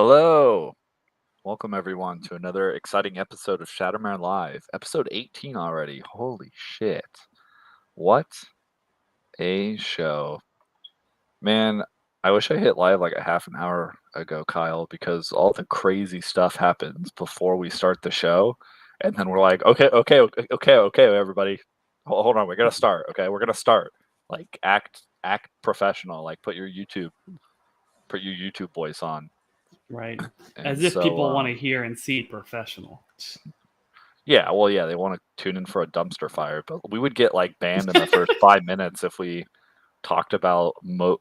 Hello. Welcome everyone to another exciting episode of Shattermare Live. Episode 18 already. Holy shit. What a show. Man, I wish I hit live like a half an hour ago, Kyle, because all the crazy stuff happens before we start the show. And then we're like, okay, everybody. Hold on, we're gonna start. Okay, we're gonna start. Like act professional. Like put your YouTube voice on. Right. And As if so people want to hear and see professional. yeah, well, yeah, they want to tune in for a dumpster fire, but we would get like banned in the first 5 minutes if we talked about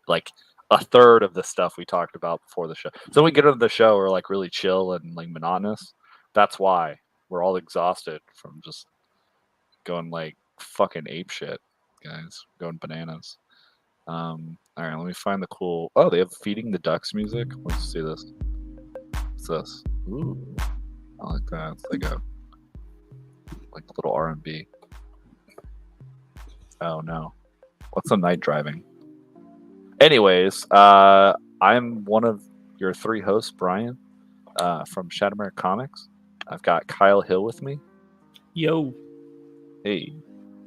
like a third of the stuff we talked about before the show. So when we get into the show, we're like really chill and like monotonous. That's why we're all exhausted from just going like fucking ape shit, guys, going bananas. All right, let me find the cool. Oh, they have feeding the ducks music. Let's see this. What's this? Ooh, I like that. It's like a little R&B. Oh no. What's the night driving? Anyways, I'm one of your three hosts, Brian, from Shattermare Comics. I've got Kyle Hill with me. Yo. Hey.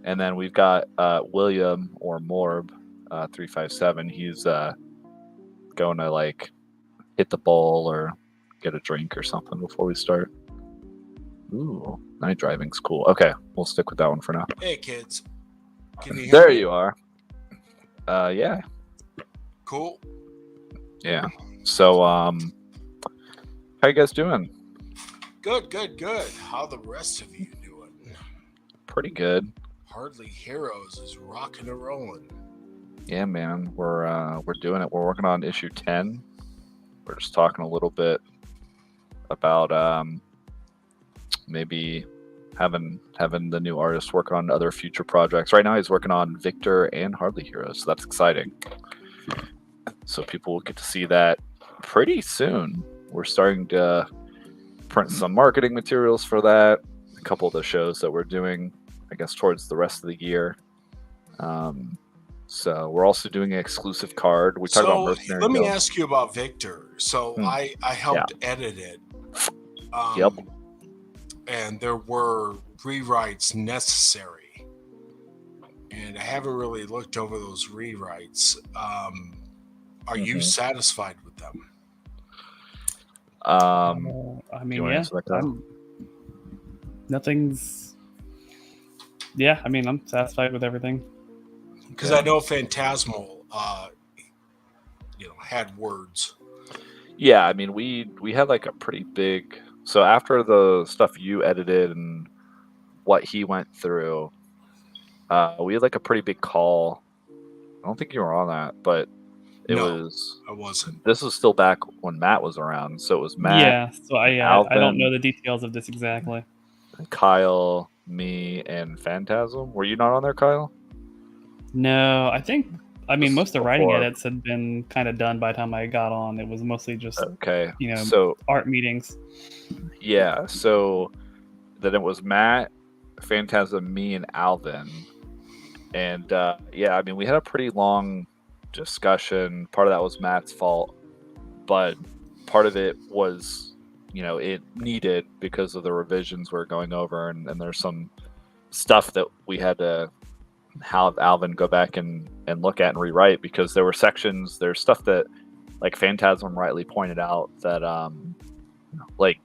And then we've got William or Morb 357. He's going to like hit the bowl or get a drink or something before we start. Ooh, night driving's cool. Okay, we'll stick with that one for now. Hey kids, can you hear There me? you are. Yeah. Cool. Yeah. So, how you guys doing? Good. How the rest of you doing? Pretty good. Hardly Heroes is rocking and rolling. Yeah, man. We're doing it. We're working on issue 10. We're just talking a little bit about maybe having the new artist work on other future projects. Right now he's working on Victor and Hardly Heroes, so that's exciting. So people will get to see that pretty soon. We're starting to print some marketing materials for that. A couple of the shows that we're doing, I guess, towards the rest of the year. So we're also doing an exclusive card. We talked about Mercenary. Let me ask you about Victor. So I helped edit it. Yep. And there were rewrites necessary. And I haven't really looked over those rewrites. Are you satisfied with them? I mean, yeah. Nothing's. Yeah, I mean, I'm satisfied with everything. Because I know Phantasmal, had words. Yeah, I mean, we had like a pretty big. So after the stuff you edited and what he went through, we had like a pretty big call. I don't think you were on that, but I wasn't. This was still back when Matt was around, so it was Matt. Yeah, so I don't know the details of this exactly. Kyle, me, and Phantasm. Were you not on there, Kyle? No, I mean, most of the writing edits had been kind of done by the time I got on. It was mostly just art meetings. Yeah, so then it was Matt, Phantasm, me, and Alvin. And I mean, we had a pretty long discussion. Part of that was Matt's fault, but part of it was, it needed because of the revisions we're going over, and there's some stuff that we had to have Alvin go back and look at and rewrite, because there's stuff that like Phantasm rightly pointed out that like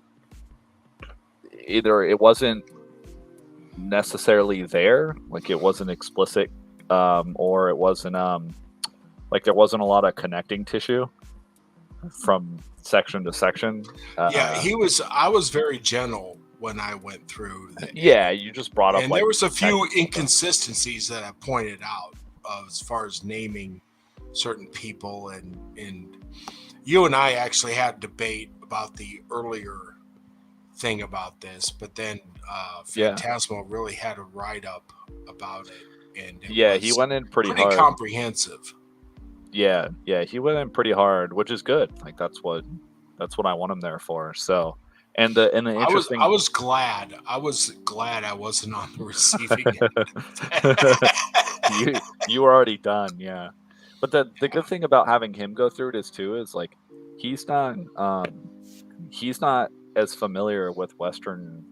either it wasn't necessarily there, like it wasn't explicit, or it wasn't like there wasn't a lot of connecting tissue from section to section. I was very gentle when I went through. You just brought up, and there was a few inconsistencies that I pointed out as far as naming certain people, and you and I actually had a debate about the earlier thing about this, but then Phantasmal really had a write-up about it, and he went in pretty hard. Comprehensive. Yeah, he went in pretty hard, which is good. Like that's what I want him there for. So. And the interesting, I was glad I wasn't on the receiving end. you were already done, But the good thing about having him go through this too is like he's not he's not as familiar with Western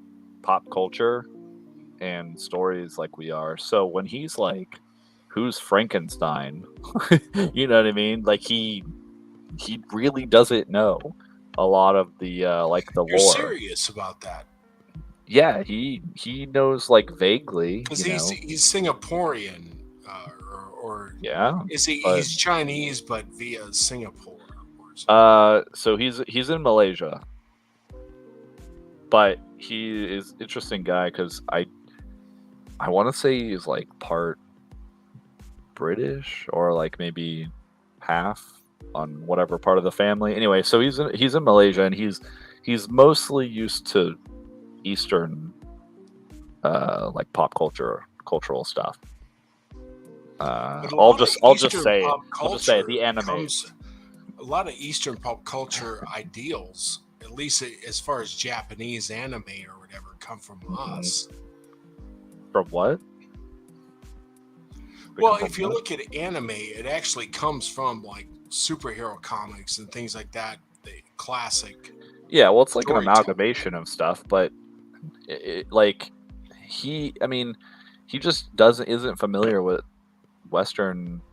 pop culture and stories like we are. So when he's like, "Who's Frankenstein?" You know what I mean? Like he really doesn't know a lot of the like the You're lore. serious about that? Yeah, he knows like vaguely. Because You know, he's Singaporean, or yeah. is he? But, he's Chinese, but via Singapore. so he's in Malaysia, but he is interesting guy because I want to say he's like part British or like maybe half on whatever part of the family. Anyway, so he's in Malaysia and he's mostly used to Eastern like pop cultural stuff. I'll just say the anime. A lot of Eastern pop culture ideals, at least as far as Japanese anime or whatever, come from us. From what? Well, if you look at anime, it actually comes from like superhero comics and things like that. The classic. Yeah, well, it's like an amalgamation of stuff, but like he just isn't familiar with Western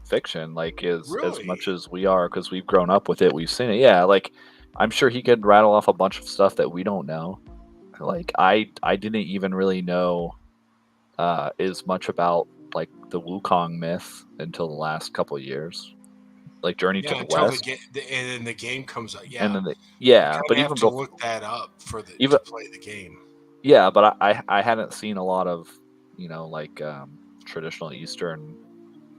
fiction like as much as we are because we've grown up with it, we've seen it. Yeah, like I'm sure he could rattle off a bunch of stuff that we don't know. Like I didn't even really know as much about like the Wukong myth until the last couple of years. Like Journey to the West, and then the game comes out. Yeah, and then but you even have to look that up to play the game. Yeah, but I hadn't seen a lot of like traditional Eastern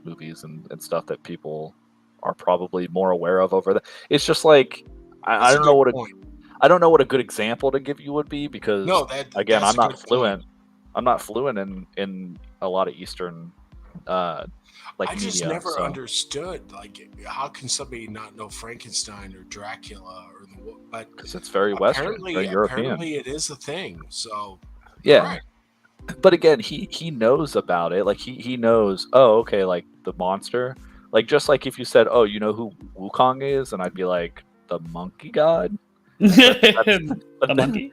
movies and stuff that people are probably more aware of over there. It's just like I don't know what a good example to give you would be because again I'm not fluent. I'm not fluent in a lot of Eastern like I just media, never understood like how can somebody not know Frankenstein or Dracula or but because it's very Western, very European. Apparently it is a thing. So yeah. Right. But again, he knows about it. Like he knows. Oh, okay. Like the monster. Like just like if you said, "Oh, you know who Wukong is," and I'd be like, "The monkey god." The monkey.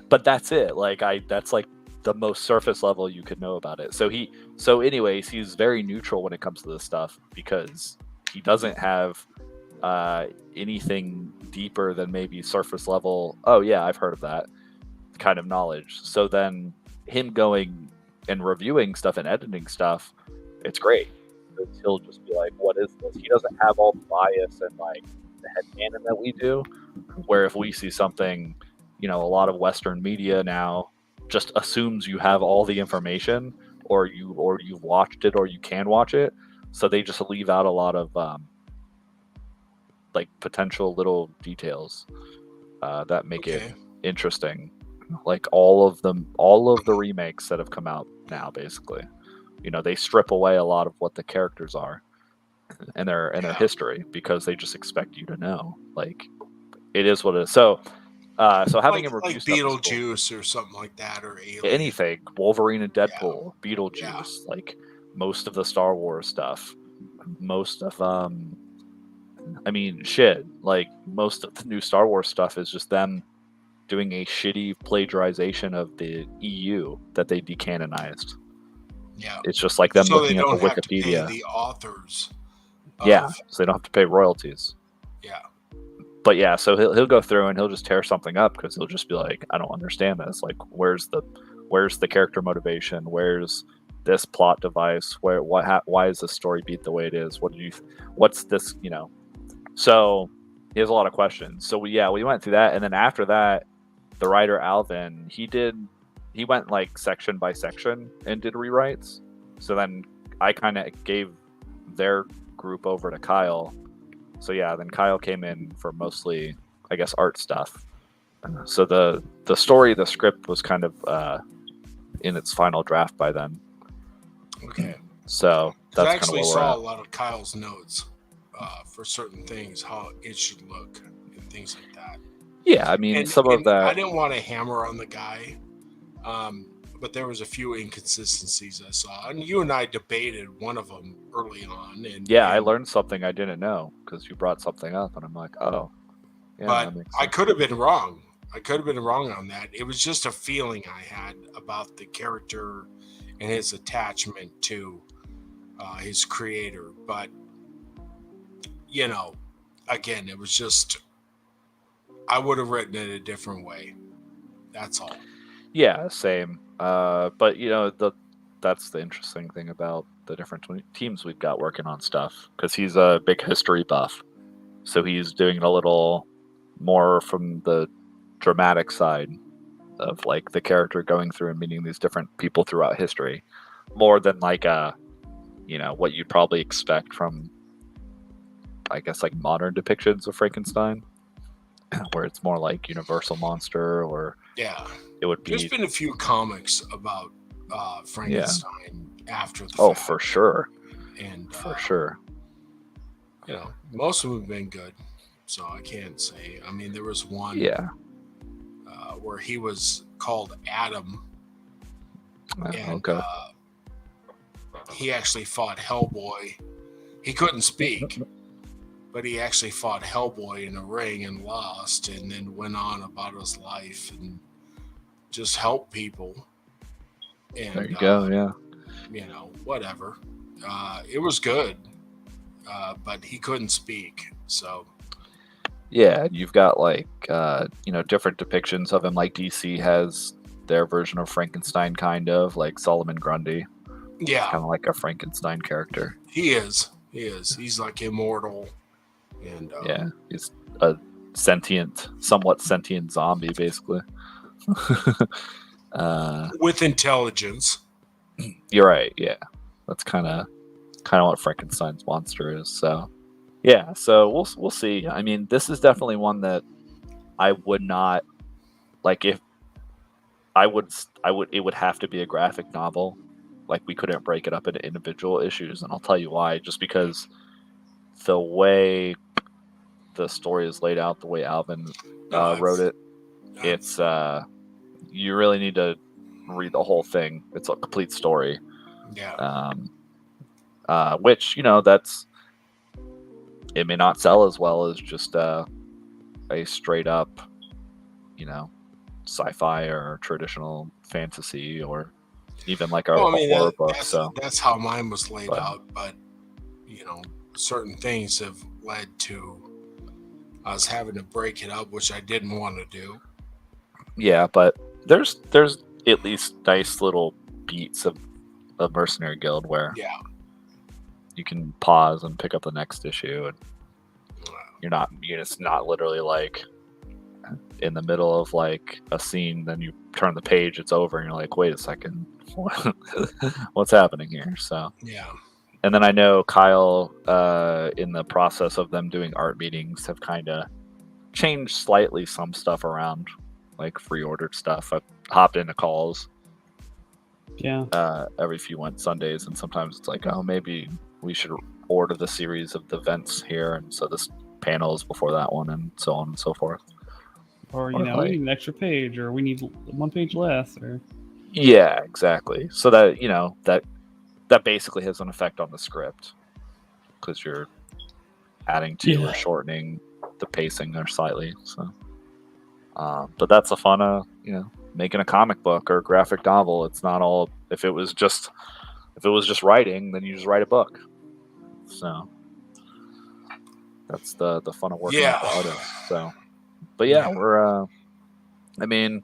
But that's it. Like that's like the most surface level you could know about it. So anyways, he's very neutral when it comes to this stuff because he doesn't have anything deeper than maybe surface level. Oh yeah, I've heard of that kind of knowledge. So then him going and reviewing stuff and editing stuff, it's great. He'll just be like, "What is this?" He doesn't have all the bias and like the headcanon that we do. Where if we see something, a lot of Western media now just assumes you have all the information, or you've watched it, or you can watch it. So they just leave out a lot of like potential little details that make it interesting. Like all of the remakes that have come out now, basically, they strip away a lot of what the characters are and their history because they just expect you to know. Like it is what it is. So having him review like Beetlejuice or something like that, or Alien. Anything, Wolverine and Deadpool, Beetlejuice, like most of the Star Wars stuff, most of like most of the new Star Wars stuff is just them doing a shitty plagiarization of the EU that they decanonized. Yeah, it's just like them looking at the Wikipedia. To pay the authors. So they don't have to pay royalties. Yeah. But yeah, so he'll go through and he'll just tear something up because he'll just be like, I don't understand this. Like, where's the character motivation? Where's this plot device? Why is this story beat the way it is? What's this? So he has a lot of questions. So we went through that, and then after that, the writer Alvin he went like section by section and did rewrites. So then I kind of gave their group over to Kyle. So yeah, then Kyle came in for mostly, I guess, art stuff. So the story, the script was kind of in its final draft by then. Okay. So that's I kind of actually where saw we're at. A lot of Kyle's notes for certain things, how it should look and things like that. Yeah, I mean, some of that. I didn't want to hammer on the guy, but there was a few inconsistencies I saw, and you and I debated one of them early on. And I learned something I didn't know because you brought something up, and I'm like, oh. Yeah, but I could have been wrong. I could have been wrong on that. It was just a feeling I had about the character and his attachment to his creator. But, you know, again, it was just, I would have written it a different way. That's all. Yeah, same. But, you know, that's the interesting thing about the different teams we've got working on stuff, because he's a big history buff. So he's doing it a little more from the dramatic side of like the character going through and meeting these different people throughout history, more than like you know, what you'd probably expect from, I guess, like modern depictions of Frankenstein, where it's more like Universal monster, or it would be. There's been a few comics about Frankenstein after the fact. fact. For sure. And for sure. You know, most of them have been good, so I can't say. I mean, there was one where he was called Adam, and he actually fought Hellboy. He couldn't speak, but he actually fought Hellboy in a ring and lost, and then went on about his life and just helped people. And there you go, yeah. You know, whatever. It was good. But he couldn't speak, so yeah, you've got like you know, different depictions of him. Like DC has their version of Frankenstein, kind of like Solomon Grundy. Yeah, kind of like a Frankenstein character. He is. He's like immortal, and yeah, he's a somewhat sentient zombie, basically. With intelligence. You're right. Yeah, that's kind of what Frankenstein's monster is. So yeah, so we'll see. I mean, this is definitely one that I would not like. If I would it would have to be a graphic novel. Like, we couldn't break it up into individual issues, and I'll tell you why. Just because the way the story is laid out, the way Alvin wrote it, it's you really need to read the whole thing. It's a complete story. Yeah. Which, you know, it may not sell as well as just a straight up, you know, sci-fi or traditional fantasy, or even like a horror book. That's how mine was laid out. But, you know, certain things have led to us having to break it up, which I didn't want to do. Yeah, but there's at least nice little beats of a Mercenary Guild where you can pause and pick up the next issue, and it's not literally like in the middle of like a scene, then you turn the page, it's over, and you're like, wait a second, what's happening here? So and then I know Kyle, in the process of them doing art meetings, have kind of changed slightly some stuff around, like pre-ordered stuff. I've hopped into calls every few Sundays, and sometimes it's like, oh, maybe we should order the series of the events here, and so this panel is before that one, and so on and so forth. Or, you know, we need an extra page, or we need one page less, or yeah, exactly. So that, you know, that basically has an effect on the script, because you're adding to or shortening the pacing there slightly. So but that's the fun of, you know, making a comic book or a graphic novel. It's not all, if it was just writing, then you just write a book. So that's the fun of working with the artists. So, but we're I mean,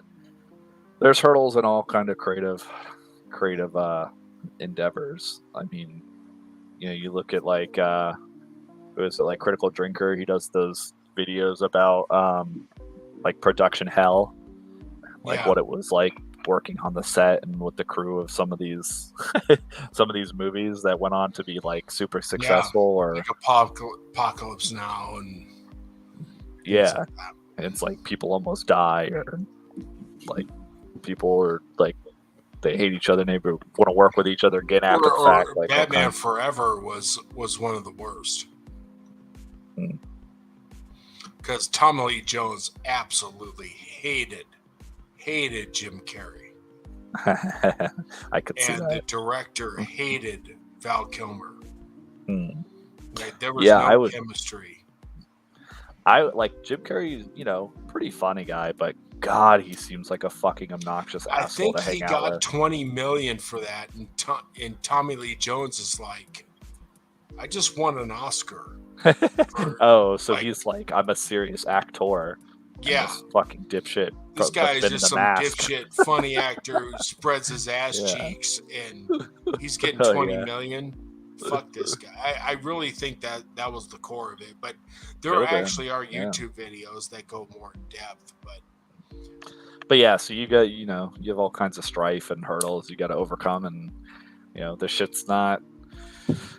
there's hurdles in all kind of creative endeavors. I mean, you know, you look at like who is it, like Critical Drinker? He does those videos about like production hell, like what it was like working on the set and with the crew of some of these movies that went on to be like super successful, or like Apocalypse Now, and like it's like people almost die, or like people are like they hate each other, maybe want to work with each other again after the fact. Like Batman Forever was one of the worst. Because Tommy Lee Jones absolutely hated Jim Carrey. I could see that. And the director hated Val Kilmer. Like, there was no chemistry. I like Jim Carrey, pretty funny guy, but God, he seems like a fucking obnoxious asshole to hang out with. I think he got $20 million for that, and Tommy Lee Jones is like, I just won an Oscar. So he's like, I'm a serious actor. Yeah. This fucking dipshit. This guy is just some dipshit funny actor who spreads his ass cheeks, and he's getting $20 million. Fuck this guy. I really think that was the core of it. But there actually are YouTube videos that go more in depth. But yeah, so you got, you have all kinds of strife and hurdles you got to overcome, and this shit's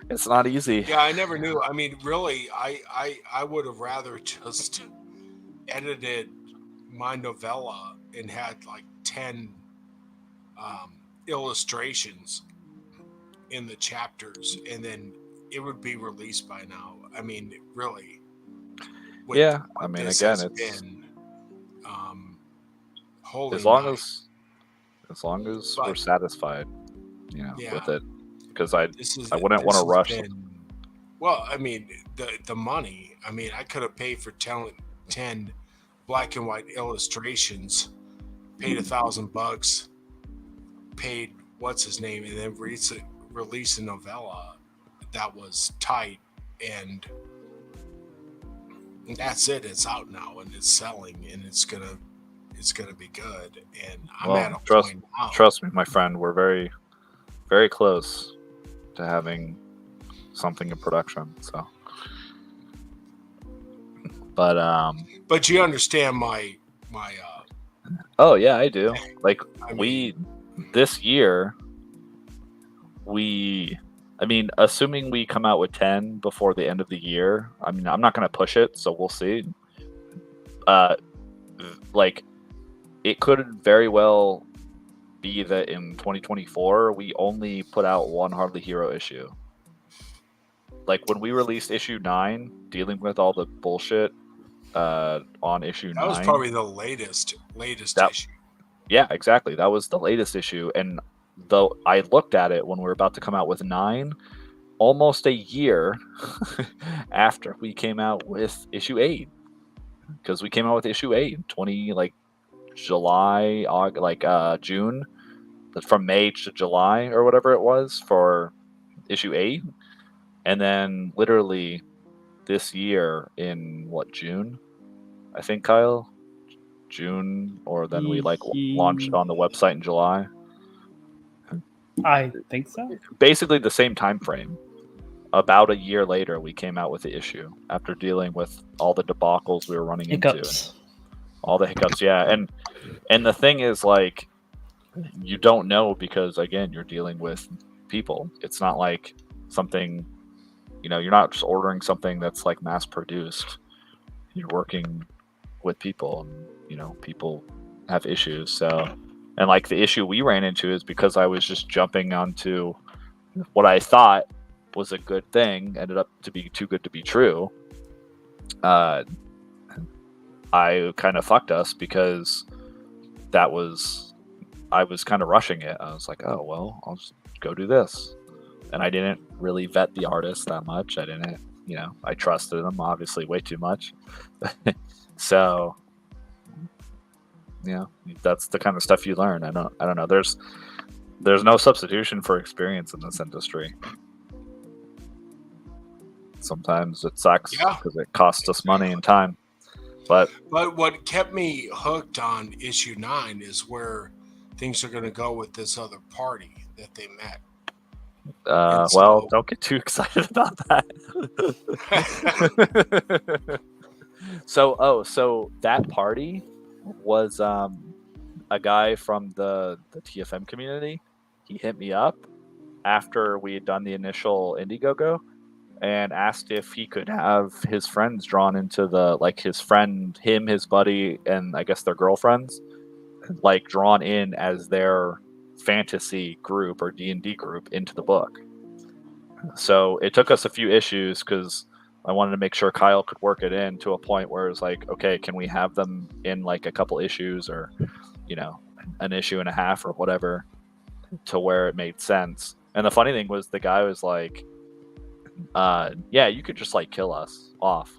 it's not easy. Yeah, I never knew. I mean, really, I would have rather just edited my novella and had like 10 illustrations in the chapters, and then it would be released by now. I mean, really. Yeah, I mean, again, it's been, holy as long as we're satisfied, with it, because I wouldn't want to rush. Well, I mean, the money. I mean, I could have paid for 10 black and white illustrations, paid $1,000, paid what's his name, and then release a novella that was tight, and that's it. It's out now and it's selling, and it's gonna be good. And I'm at a point now. Trust me, my friend, we're very, very close to having something in production. So, but you understand my. Oh yeah, I do. Like this year. Assuming we come out with 10 before the end of the year, I mean, I'm not going to push it, so we'll see. It could very well be that in 2024, we only put out one Hardly Hero issue. Like, when we released issue 9, dealing with all the bullshit on issue 9. That was probably the latest issue. Yeah, exactly. That was the latest issue, and though I looked at it when we were about to come out with 9, almost a year after we came out with issue 8, because we came out with issue 8 in July, August, June, from May to July or whatever it was for issue 8, and then literally this year in June, I think, Kyle, June, or then we launched it on the website in July. I think so. Basically the same time frame. About a year later, we came out with the issue after dealing with all the debacles we were running into. All the hiccups, yeah. And the thing is, like, you don't know because, again, you're dealing with people. It's not like something, you're not just ordering something that's like mass produced. You're working with people, and, people have issues. So, and like the issue we ran into is because I was just jumping onto what I thought was a good thing, ended up to be too good to be true. I kind of fucked us because I was kind of rushing it. I was like, oh, well, I'll just go do this. And I didn't really vet the artist that much. I didn't, I trusted them obviously way too much. So, that's the kind of stuff you learn. I don't know. There's no substitution for experience in this industry. Sometimes it sucks because it costs us money and time. But what kept me hooked on issue 9 is where things are going to go with this other party that they met. Well, don't get too excited about that. So that party was a guy from the TFM community. He hit me up after we had done the initial Indiegogo and asked if he could have his friends drawn into the, like, his friend, him, his buddy, and I guess their girlfriends, like, drawn in as their fantasy group or D&D group into the book. So it took us a few issues because I wanted to make sure Kyle could work it in to a point where it was like, okay, can we have them in like a couple issues or, an issue and a half or whatever, to where it made sense. And the funny thing was the guy was like, yeah, you could just like kill us off.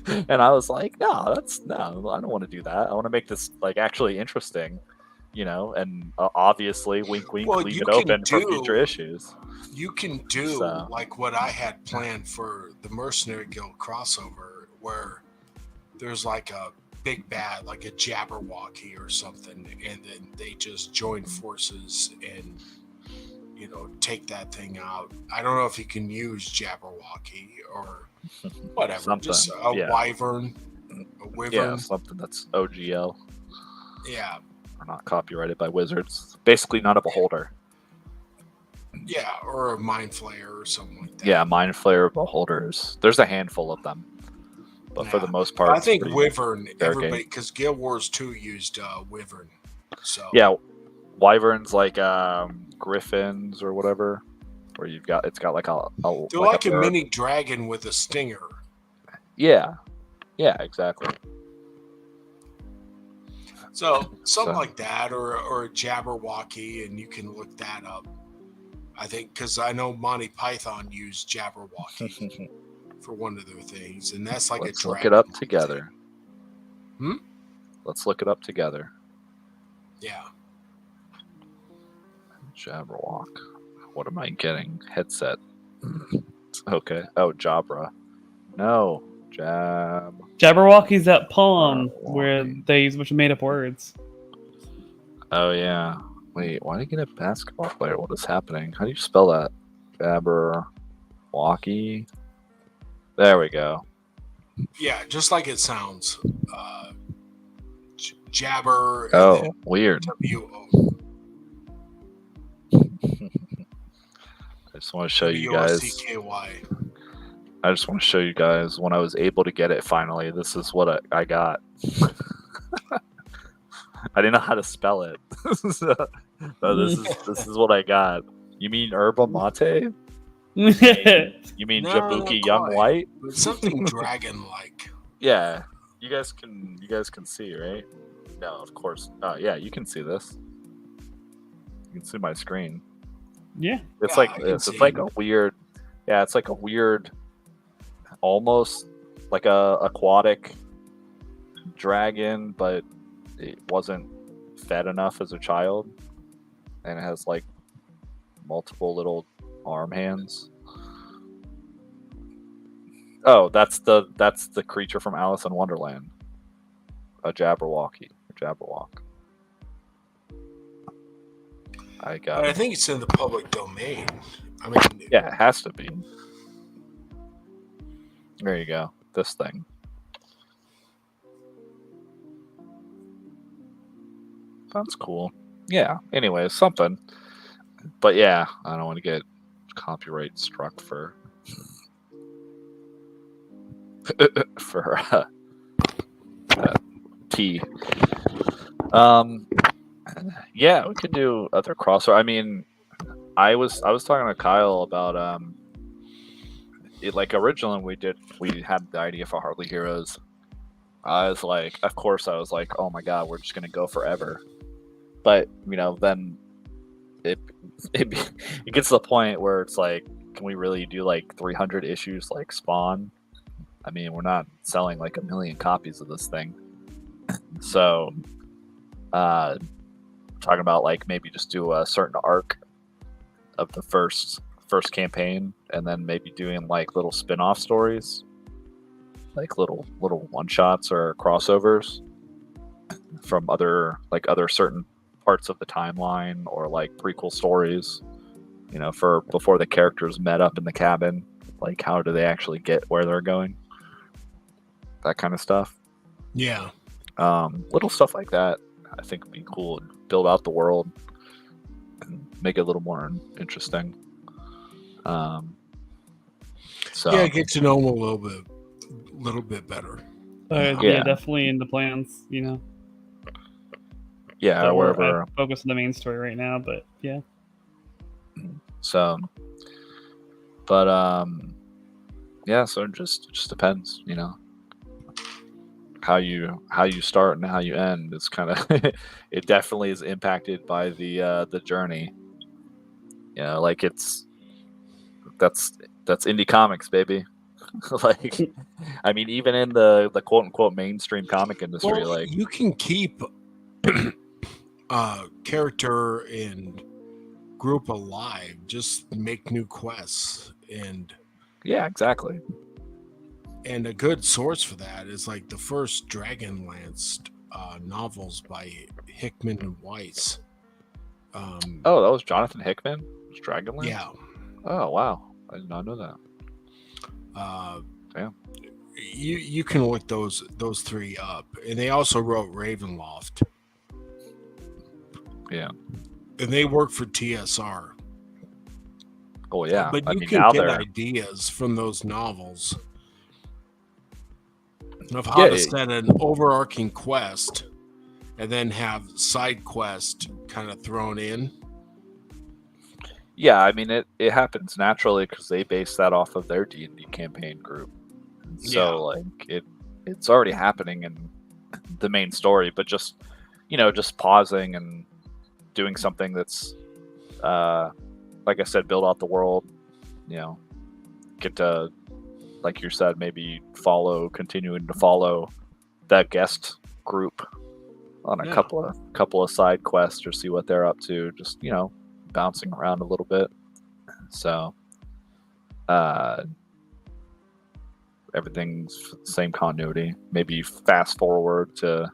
And I was like, no, I don't want to do that. I want to make this like actually interesting, and obviously, wink, wink, leave it open for future issues. You can do like what I had planned for the Mercenary Guild crossover, where there's like a big bad, like a Jabberwocky or something, and then they just join forces and take that thing out. I don't know if you can use Jabberwocky or whatever, something. Just a wyvern, a wyvern. Yeah, something that's OGL. Yeah. Or not copyrighted by Wizards. Basically not a beholder. Yeah, or a Mind Flayer or something like that. Yeah, Mind Flayer beholders. There's a handful of them. But for the most part, I think Wyvern, everybody, because Guild Wars 2 used Wyvern. So yeah, Wyverns like Griffins or whatever, where it's got like they're like a mini dragon with a stinger. Yeah, exactly. So something like that, or a Jabberwocky, and you can look that up. I think because I know Monty Python used Jabberwocky for one of their things, and that's like Let's a dragon. Look it up together. Thing. Let's look it up together. Yeah. Jabberwock. What am I getting? Headset. Okay. Oh, Jabra. No. Jabberwocky's that poem where they use a bunch of made up words. Oh, yeah. Wait, why did I get a basketball player? What is happening? How do you spell that? Jabberwocky. There we go. Yeah, just like it sounds. Jabber. Oh, weird. W-O. I just want to show you guys. W-O-C-K-Y. I just want to show you guys when I was able to get it finally. This is what I got. I didn't know how to spell it. So this is what I got. You mean yerba mate? You mean Jabuki Young White? Something dragon-like. Yeah, you guys can see, right? No, of course. Yeah, you can see this. You can see my screen. Yeah, it's like this. It's like a weird. Yeah, it's like a weird, almost like a aquatic dragon, but it wasn't fed enough as a child, and it has like multiple little arm hands. Oh, that's the creature from Alice in Wonderland. A Jabberwocky. Jabberwock. I think it's in the public domain. I mean, yeah, it has to be. There you go. This thing. That's cool. Yeah. Anyway, something. But yeah, I don't want to get copyright struck for T. Yeah, we could do other crossover. I mean, I was talking to Kyle about like originally we had the idea for Hardly Heroes. I was like, of course, I was like, oh my god, we're just gonna go forever. But then it gets to the point where it's like, can we really do like 300 issues like Spawn? I mean, we're not selling like 1 million copies of this thing. So, talking about like maybe just do a certain arc of the first campaign, and then maybe doing like little spin-off stories, like little one shots or crossovers from other certain parts of the timeline, or like prequel stories, for before the characters met up in the cabin. Like, how do they actually get where they're going? That kind of stuff. Yeah. Little stuff like that, I think would be cool. Build out the world and make it a little more interesting. So yeah, get to know them a little bit better. Yeah, definitely in the plans. Yeah, so wherever. I focus on the main story right now, but yeah. So, but yeah. So it just depends, how you start and how you end. It's kind of it definitely is impacted by the journey. Like that's That's indie comics, baby. Like, I mean, even in the quote unquote mainstream comic industry, like you can keep character and group alive, just make new quests. And yeah, exactly. And a good source for that is like the first Dragonlance novels by Hickman and Weiss. Oh, that was Jonathan Hickman? Was Dragonlance? Yeah. Oh, wow. I did not know that. Damn. You can look those three up. And they also wrote Ravenloft. Yeah. And they work for TSR. Oh, yeah. But you can get ideas from those novels of how to set an overarching quest and then have side quest kind of thrown in. Yeah, I mean, it happens naturally because they base that off of their D&D campaign group. So, like, it's already happening in the main story, but just, just pausing and doing something that's, like I said, build out the world, get to, like you said, maybe continuing to follow that guest group on a couple of side quests or see what they're up to, just, bouncing around a little bit. So, everything's same continuity. Maybe fast forward to,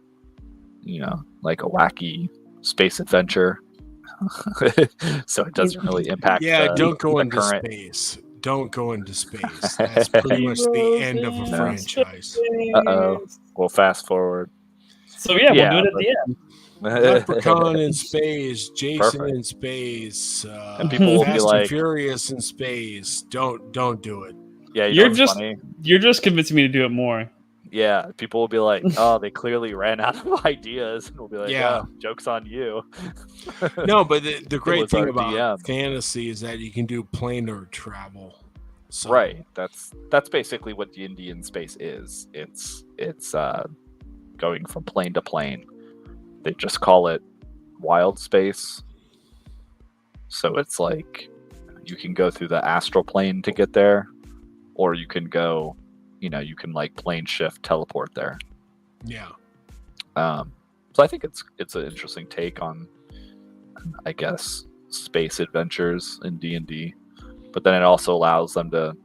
like a wacky space adventure. So it doesn't really impact. Don't go into space. Don't go into space. That's pretty much the end of a franchise. We'll fast forward. So we'll do it at the end. Leprechaun in space, Jason in space, and people will Fast be like, and Furious in space. Don't do it. Yeah, you're just convincing me to do it more. Yeah, people will be like, oh, they clearly ran out of ideas, and we'll be like, oh, joke's on you. No, but the great thing about fantasy is that you can do planar travel. So. Right. That's basically what D&D in space is. It's going from plane to plane. They just call it wild space. So it's like you can go through the astral plane to get there, or you can go, you can like plane shift, teleport there. Yeah. So I think it's an interesting take on, I guess, space adventures in D&D, but then it also allows them to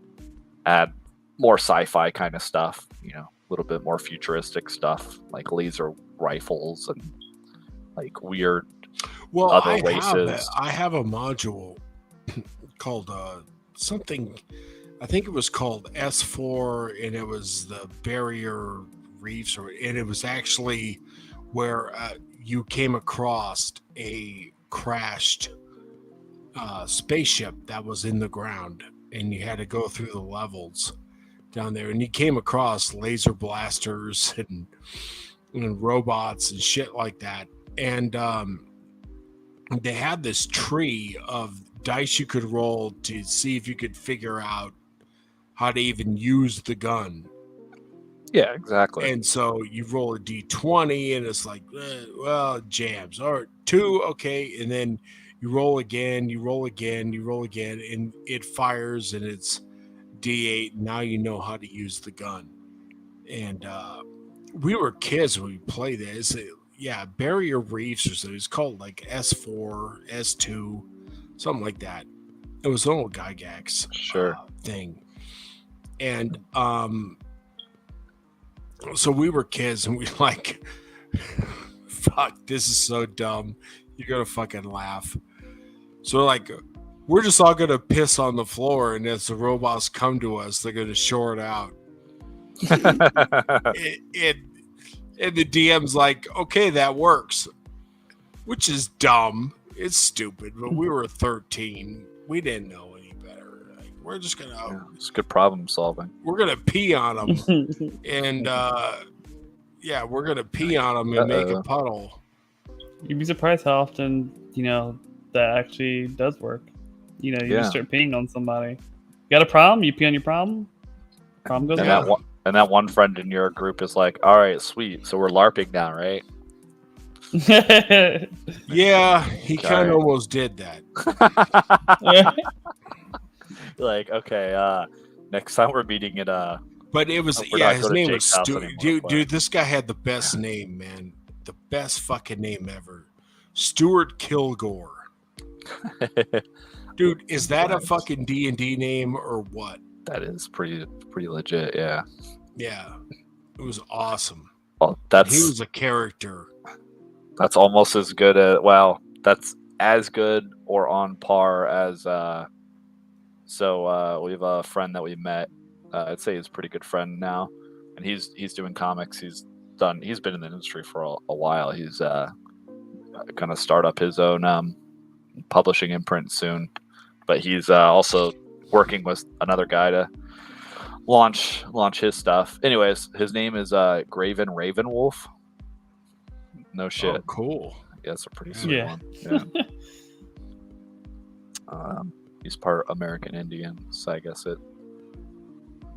add more sci-fi kind of stuff, a little bit more futuristic stuff like laser rifles and like weird other races. I have a module called something. I think it was called S4, and it was the barrier reefs, and it was actually where you came across a crashed spaceship that was in the ground, and you had to go through the levels down there, and you came across laser blasters and robots and shit like that. And they had this tree of dice you could roll to see if you could figure out how to even use the gun. Yeah, exactly. And so you roll a D20 and it's like, jams. All right, 2, okay. And then you roll again, and it fires and it's D8. Now you know how to use the gun. And we were kids when we played this. Barrier Reefs or something. It's called like S4, S2, something like that. It was an old Gygax thing. And so we were kids and we like, fuck, this is so dumb. You're going to fucking laugh. So like, we're just all going to piss on the floor, and as the robots come to us, they're going to short out. And the DM's like, okay, that works, which is dumb. It's stupid, but we were 13. We didn't know any better. Like, we're just going to... it's good problem solving. We're going to pee on them. And, we're going to pee on them and make a puddle. You'd be surprised how often, that actually does work. You just start peeing on somebody. You got a problem? You pee on your problem? Problem goes away. And that one friend in your group is like, all right, sweet. So we're LARPing now, right? Yeah, he kind of almost did that. Like, okay, next time we're meeting at But it was we're not his going to name was Jake's house Stu. anymore. Dude, this guy had the best name, man. The best fucking name ever. Stuart Kilgore. Dude, is that a fucking D&D name or what? That is pretty legit, yeah. Yeah. It was awesome. Well, He was a character. That's almost as good as that's as good or on par as we have a friend that we met. I'd say he's a pretty good friend now, and he's doing comics. He's been in the industry for a while. He's gonna start up his own publishing imprint soon, but he's also working with another guy to launch his stuff. Anyways, his name is Graven Ravenwolf. No shit. Oh, cool. Yeah, it's a pretty sweet one. Yeah. He's part American Indian, so I guess it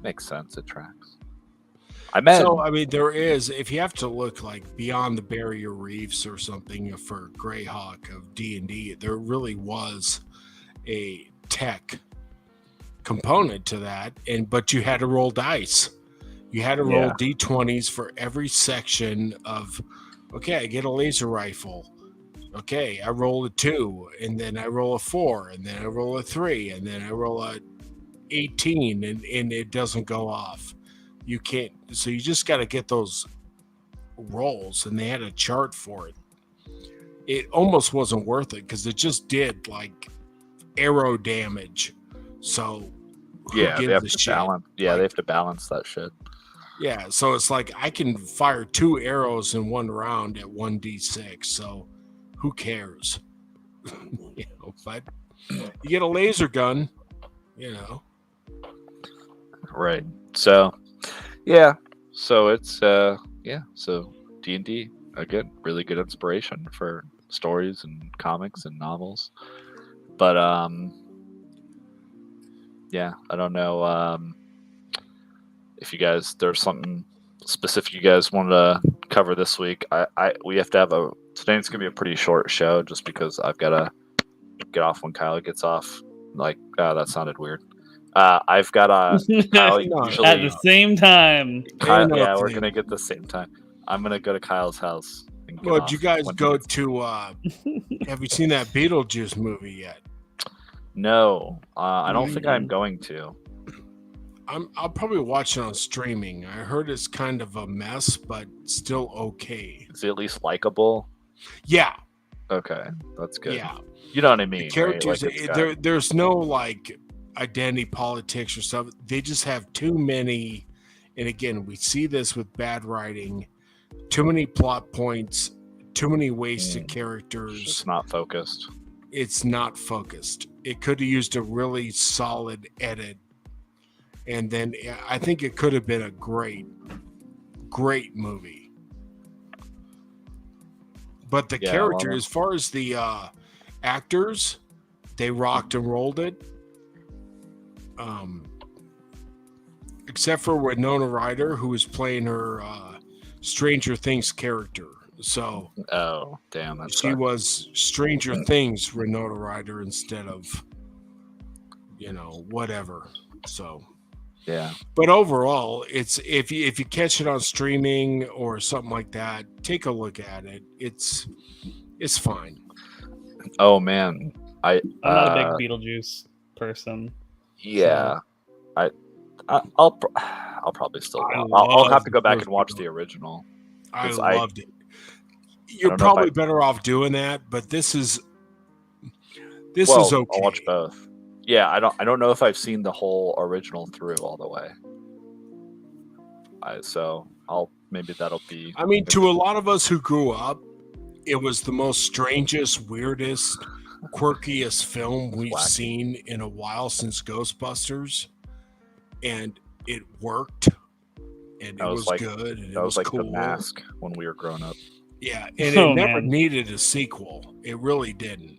makes sense. It tracks. So, I mean, there is, if you have to look like beyond the barrier reefs or something for Greyhawk of D&D, there really was a tech component to that, but you had to roll dice. You had to roll D20s for every section of, okay, I get a laser rifle. Okay, I roll a 2, and then I roll a 4, and then I roll a 3, and then I roll a 18, and it doesn't go off. You can't, so you just got to get those rolls, and they had a chart for it. It almost wasn't worth it because it just did like arrow damage. So they have to balance. Yeah, they have to balance that shit. Yeah, so it's like I can fire 2 arrows in one round at 1d6. So who cares? But you get a laser gun, Right. So, yeah. So it's so D&D, again, really good inspiration for stories and comics and novels. But yeah, I don't know if you guys, there's something specific you guys wanted to cover this week. We have to have today's gonna be a pretty short show just because I've got to get off when Kyle gets off. Like, that sounded weird. I've got Kyle usually at the same time. Kyle, yeah, we're gonna get the same time. I'm gonna go to Kyle's house. Well, did you guys go to? Have you seen that Beetlejuice movie yet? No, I don't think I'm going to. I'll probably watch it on streaming. I heard it's kind of a mess, but still okay. Is it at least likable? Yeah. Okay, that's good. Yeah. You know what I mean? The characters, right? Like there's no like identity politics or stuff. They just have too many. And again, we see this with bad writing. Too many plot points. Too many wasted characters. It's not focused. It's not focused. It could have used a really solid edit. And then I think it could have been a great movie. But the character, as far as the actors, they rocked and rolled it. Except for Winona Ryder, who was playing her Stranger Things character. So, oh damn, she was Stranger Things Winona Ryder instead of, whatever. So, yeah. But overall, it's if you catch it on streaming or something like that, take a look at it. It's fine. Oh man, I'm not a big Beetlejuice person. Yeah, so. I'll probably still go. I'll have to go back and watch the original. I loved it. You're probably better off doing that, but this is okay. I'll watch both. Yeah, I don't know if I've seen the whole original through all the way. Maybe that'll be. I mean, to a lot of us who grew up, it was the most strangest, weirdest, quirkiest film we've seen in a while since Ghostbusters, and it worked, and it was good. And that was like cool. The Mask when we were growing up. Yeah, and it never needed a sequel. It really didn't.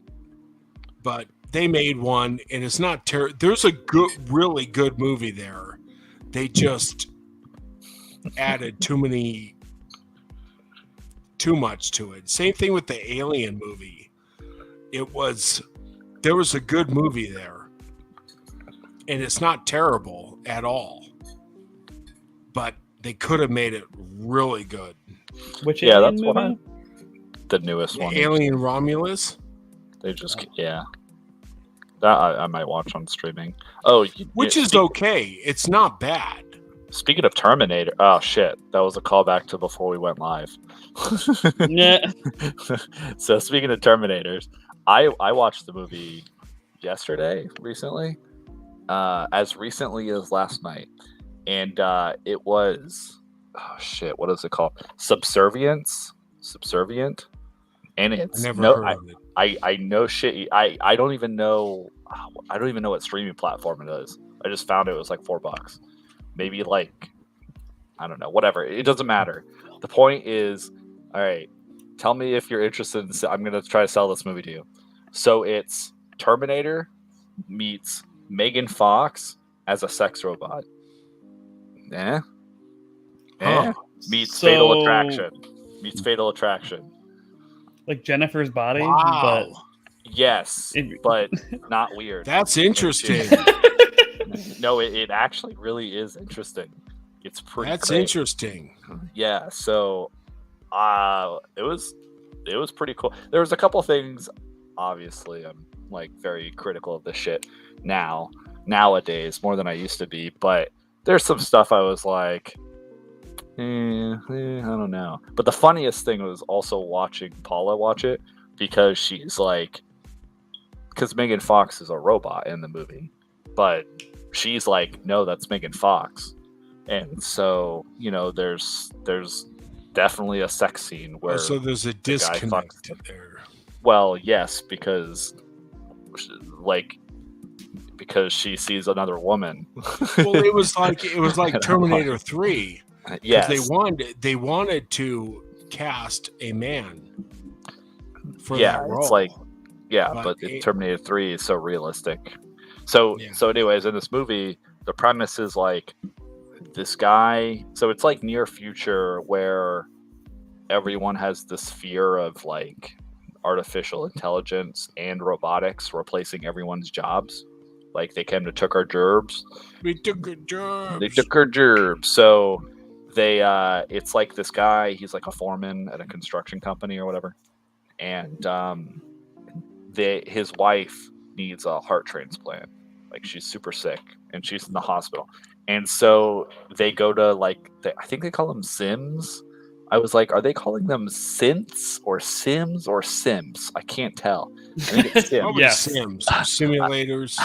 But they made one, and it's not terrible. There's a really good movie there. They just added too much to it. Same thing with the Alien movie. There was a good movie there, and it's not terrible at all. But they could have made it really good. Which Yeah, alien that's what movie? the newest one. Alien Romulus, They just yeah. That I might watch on streaming. Oh, which is okay. It's not bad. Speaking of Terminator, oh shit, that was a callback to before we went live. Yeah. So speaking of Terminators, I watched the movie recently, as recently as last night, and it was what is it called? Subservient, and I it's never heard of it. I know shit. I don't even know. I don't even know what streaming platform it is. I just found it was like $4. Maybe like, I don't know, whatever. It doesn't matter. The point is, all right, tell me if you're interested in. I'm gonna try to sell this movie to you. So it's Terminator meets Megan Fox as a sex robot. Meets Fatal Attraction. Meets Fatal Attraction. Like Jennifer's Body, Wow. but Yes, but not weird. That's interesting. No, it actually really is interesting. It's pretty. That's great. interesting. Yeah, so it was pretty cool. There was a couple things. Obviously, I'm like very critical of this shit nowadays more than I used to be, but there's some stuff I was like, I don't know. But the funniest thing was also watching Paula watch it because Megan Fox is a robot in the movie, but she's like, no, that's Megan Fox. And so, there's definitely a sex scene where so there's a disconnect there. Well, yes, because she sees another woman. Well, it was like Terminator 3. Yes. They wanted to cast a man for that role. It's like, but Terminator 3 is so realistic. So anyways, in this movie, the premise is like this guy. So it's like near future where everyone has this fear of like artificial intelligence and robotics replacing everyone's jobs. Like they came to took our gerbs. We took our gerbs. They took our gerbs. So they it's like this guy, he's like a foreman at a construction company or whatever. And his wife needs a heart transplant. Like she's super sick and she's in the hospital. And so they go to I think they call them Sims. I was like, are they calling them synths or Sims or Sims? I can't tell. I think it's Sims. Yes. Sims, simulators.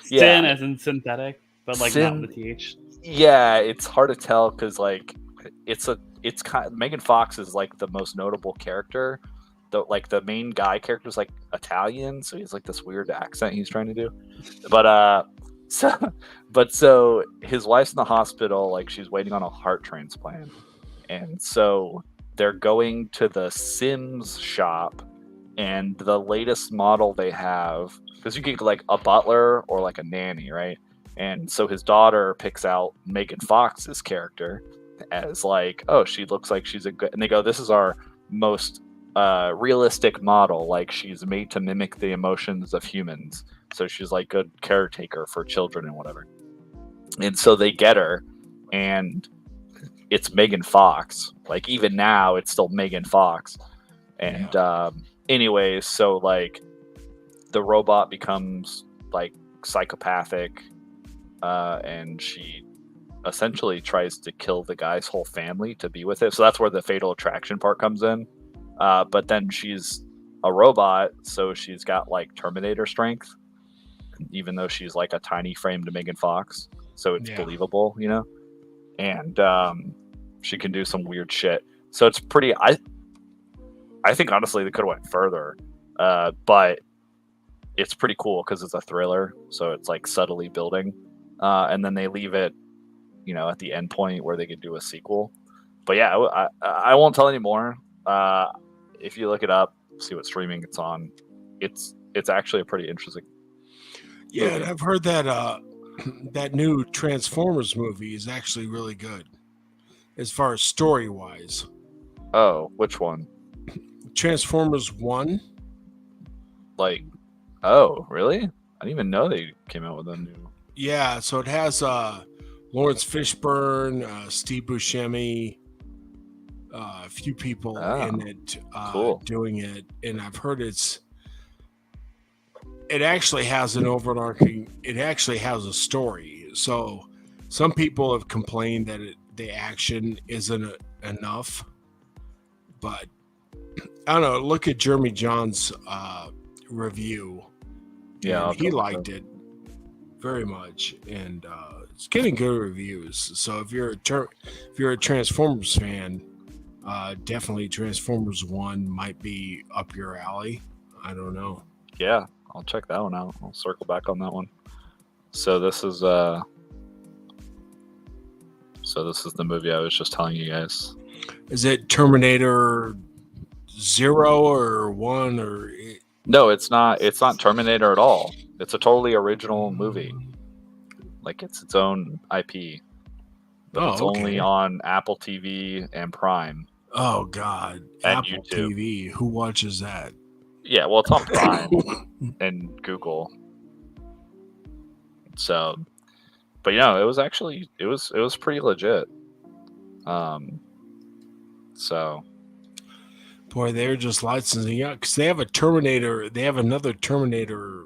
Sin as in synthetic, but like not with the TH. Yeah, it's hard to tell because like it's kind of, Megan Fox is like the most notable character. The main guy character is like Italian, so he's like this weird accent he's trying to do. But so his wife's in the hospital, like she's waiting on a heart transplant. And so they're going to the Sims shop, and the latest model they have, because you get like a butler or like a nanny, right? And so his daughter picks out Megan Fox's character as like, oh, she looks like she's a good, and they go, this is our most realistic model. Like she's made to mimic the emotions of humans. So she's like good caretaker for children and whatever. And so they get her, and it's Megan Fox. Like even now, it's still Megan Fox. And anyways, so like the robot becomes like psychopathic, and she essentially tries to kill the guy's whole family to be with it. So that's where the fatal attraction part comes in. But then she's a robot, so she's got like Terminator strength, even though she's like a tiny framed Megan Fox. So it's believable, and she can do some weird shit. So it's pretty. I think honestly they could have went further, but it's pretty cool because it's a thriller. So it's like subtly building, and then they leave it, at the end point where they could do a sequel. But yeah, I won't tell any more. If you look it up, see what streaming it's on. It's actually a pretty interesting. Yeah, and I've heard that that new Transformers movie is actually really good, as far as story wise. Oh, which one? Transformers 1. Like, oh, really? I didn't even know they came out with a new. Yeah, so it has Lawrence Fishburne, Steve Buscemi, a few people in Oh, it cool. doing it, and I've heard it actually has an overarching. It actually has a story. So some people have complained that the action isn't enough, but I don't know. Look at Jeremy John's review, Yeah, I'll and have to he look up. liked it very much, and it's getting good reviews. So if you're a Transformers fan, definitely Transformers One might be up your alley. I don't know. Yeah, I'll check that one out. I'll circle back on that one. So this is the movie I was just telling you guys. Is it Terminator Zero or One or? No, it's not. It's not Terminator at all. It's a totally original movie. Like it's its own IP, but it's Oh, only okay. on Apple TV and Prime Oh God, and Apple YouTube. TV. Who watches that? Yeah, well, it's on Prime and Google. So, but it was actually it was pretty legit. So Boy, they're just licensing out because they have a Terminator. They have another Terminator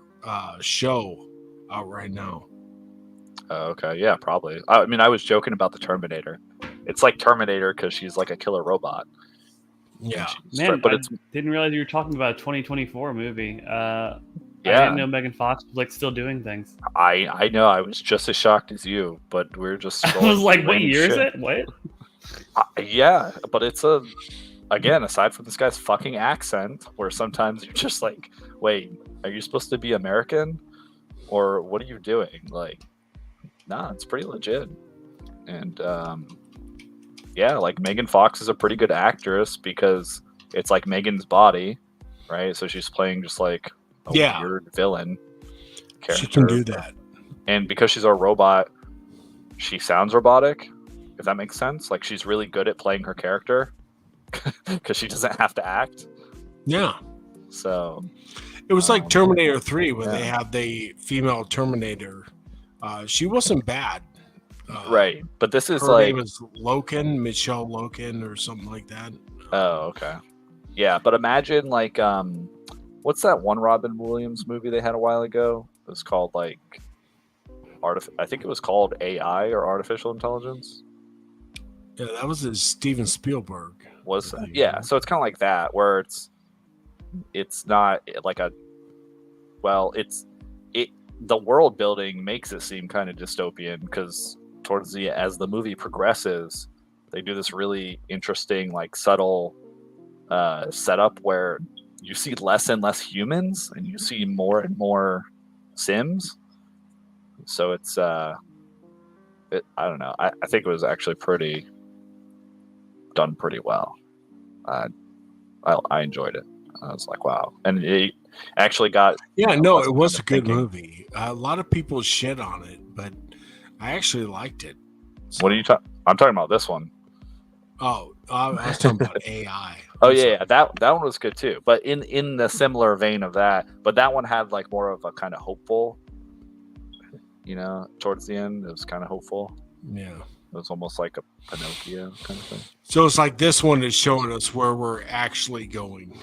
show out right now. okay, yeah, probably. I mean, I was joking about the Terminator. It's like Terminator because she's like a killer robot. Yeah, Man, But I it's didn't realize you were talking about a 2024 movie. I yeah. didn't know Megan Fox was like still doing things. I know. I was just as shocked as you, but we're just I scrolling was like, through what random year is shit. it? What? Yeah, but it's again, aside from this guy's fucking accent, where sometimes you're just like, wait, are you supposed to be American, or what are you doing? Like, nah, it's pretty legit, and yeah, like Megan Fox is a pretty good actress because it's like Megan's body, right? So she's playing just like a yeah, weird villain she can character, do that. and because she's a robot, she sounds robotic, if that makes sense. Like she's really good at playing her character because she doesn't have to act. Yeah, So it was like Terminator 3 where yeah. they had the female Terminator. She wasn't bad. Right, but this is Her like name is Loken, Michelle Loken, or something like that. oh okay, yeah. But imagine like what's that one Robin Williams movie they had a while ago? It was called like I think it was called AI or Artificial Intelligence. Yeah, that was Steven Spielberg. Was yeah, so it's kind of like that where it's not like a well, it the world building makes it seem kind of dystopian because towards as the movie progresses, they do this really interesting like subtle setup where you see less and less humans and you see more and more Sims. So it's I don't know. I think it was actually done pretty well. I enjoyed it. I was like, wow, and it actually got no, us it was kind a of good thinking. movie. A lot of people shit on it, but I actually liked it. So, What are you talking? I'm talking about this one. Oh, I was talking about AI. Oh yeah, that one was good too. But in the similar vein of that, but that one had like more of a kind of hopeful. Towards the end, it was kind of hopeful. Yeah. It was almost like a Pinocchio kind of thing. So it's like this one is showing us where we're actually going.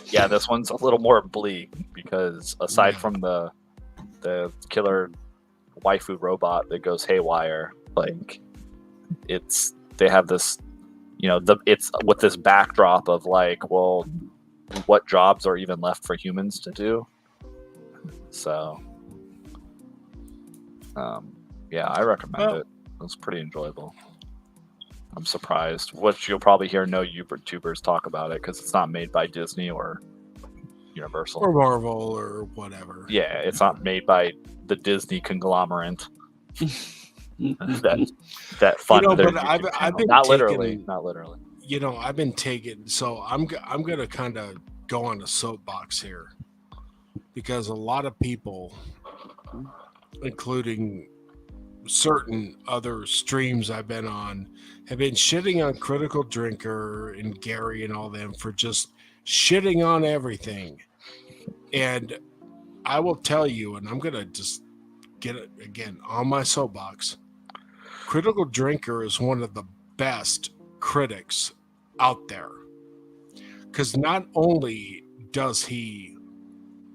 Yeah, this one's a little more bleak because aside from the killer waifu robot that goes haywire, like they have this, it's with this backdrop of like, well, what jobs are even left for humans to do? So, yeah, I recommend it. It was pretty enjoyable. I'm surprised. Which you'll probably hear no YouTubers talk about it because it's not made by Disney or Universal or Marvel or whatever. Yeah, it's not made by the Disney conglomerate. that fund. But I've been not literally. I've been taken. So I'm gonna kind of go on a soapbox here because a lot of people, including certain other streams I've been on, have been shitting on Critical Drinker and Gary and all them for just shitting on everything. And I will tell you, and I'm gonna just get it again on my soapbox. Critical Drinker is one of the best critics out there. Because not only does he,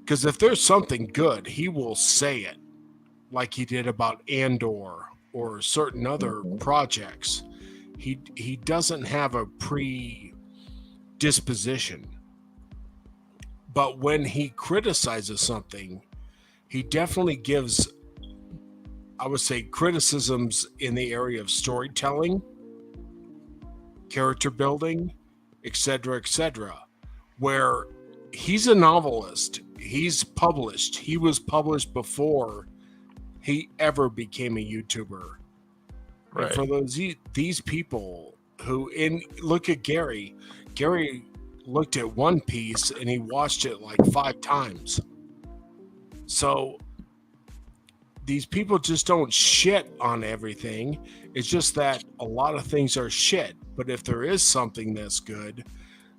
because if there's something good, he will say it, like he did about Andor or certain other projects. He doesn't have a predisposition. But when he criticizes something, he definitely gives, I would say, criticisms in the area of storytelling, character building, etc., where he's a novelist. He's published. He was published before he ever became a YouTuber. Right. And for these people who look at Gary. Gary looked at One Piece and he watched it like 5 times. So these people just don't shit on everything. It's just that a lot of things are shit. But if there is something that's good,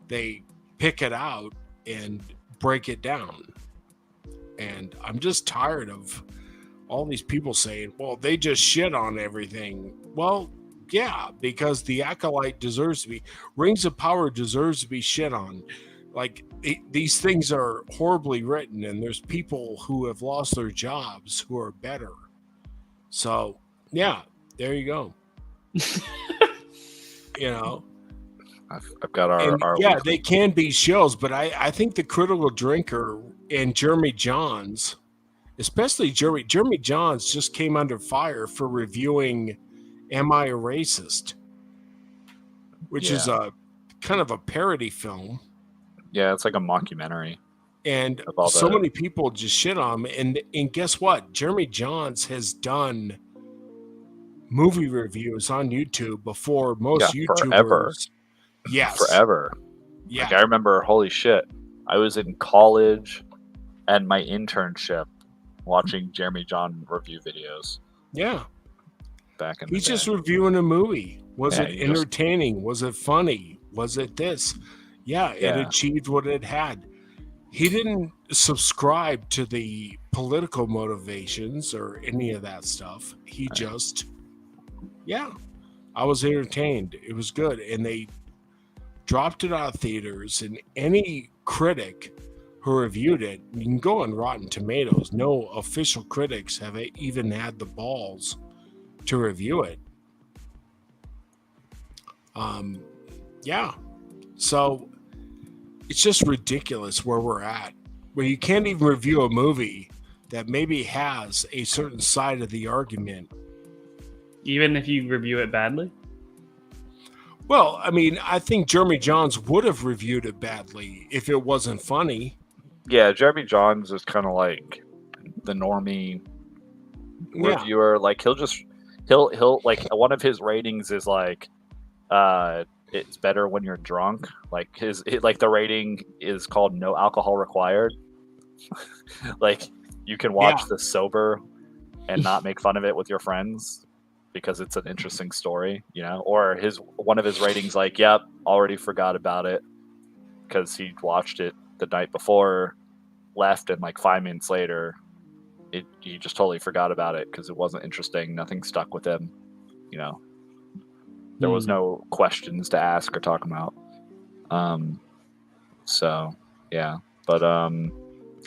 they pick it out and break it down. And I'm just tired of all these people saying, well, they just shit on everything. Well, yeah, because the Acolyte deserves to be, Rings of Power deserves to be shit on. Like, these things are horribly written, and there's people who have lost their jobs who are better. So, yeah, there you go. You know, I've got our yeah, weekly. they can be shills, but I think the Critical Drinker and Jeremy Johns, especially Jeremy Johns, just came under fire for reviewing Am I a Racist, which is a kind of a parody film. Yeah, it's like a mockumentary. And so many people just shit on him. And guess what? Jeremy Johns has done movie reviews on YouTube before most YouTubers. Forever. Yes. Forever. Yeah. Like, I remember, holy shit, I was in college and my internship watching Jeremy John review videos. Yeah. Back in the He's day. just reviewing a movie. Was it entertaining? Was it funny? Was it this? Yeah, it achieved what it had. He didn't subscribe to the political motivations or any of that stuff. He just, I was entertained. It was good. And they dropped it out of theaters, and any critic who reviewed it, you can go on Rotten Tomatoes. No official critics have even had the balls to review it. So it's just ridiculous where we're at, where you can't even review a movie that maybe has a certain side of the argument. Even if you review it badly? Well, I mean, I think Jeremy Johns would have reviewed it badly if it wasn't funny. Yeah, Jeremy Johns is kind of like the normie reviewer. Like, he'll like, one of his ratings is like, it's better when you're drunk. Like, the rating is called no alcohol required. Like, you can watch this sober and not make fun of it with your friends because it's an interesting story, you know. Or one of his ratings, like, yep, already forgot about it because he watched it the night before, left, and like 5 minutes later, he just totally forgot about it because it wasn't interesting. Nothing stuck with him, you know. There was no questions to ask or talk about. So yeah, but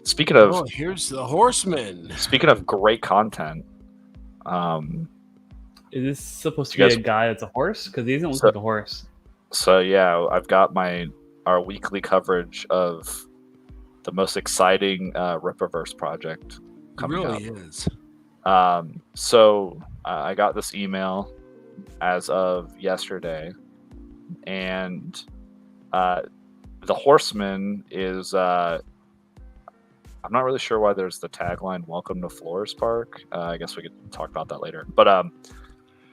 speaking of, here's the Horseman. Speaking of great content, is this supposed to be a guy that's a horse? Because he doesn't look like a horse. So yeah, I've got our weekly coverage of the most exciting Rippaverse project coming up. It really is. So I got this email as of yesterday, and the Horseman is I'm not really sure why there's the tagline "Welcome to Flores Park." I guess we could talk about that later, but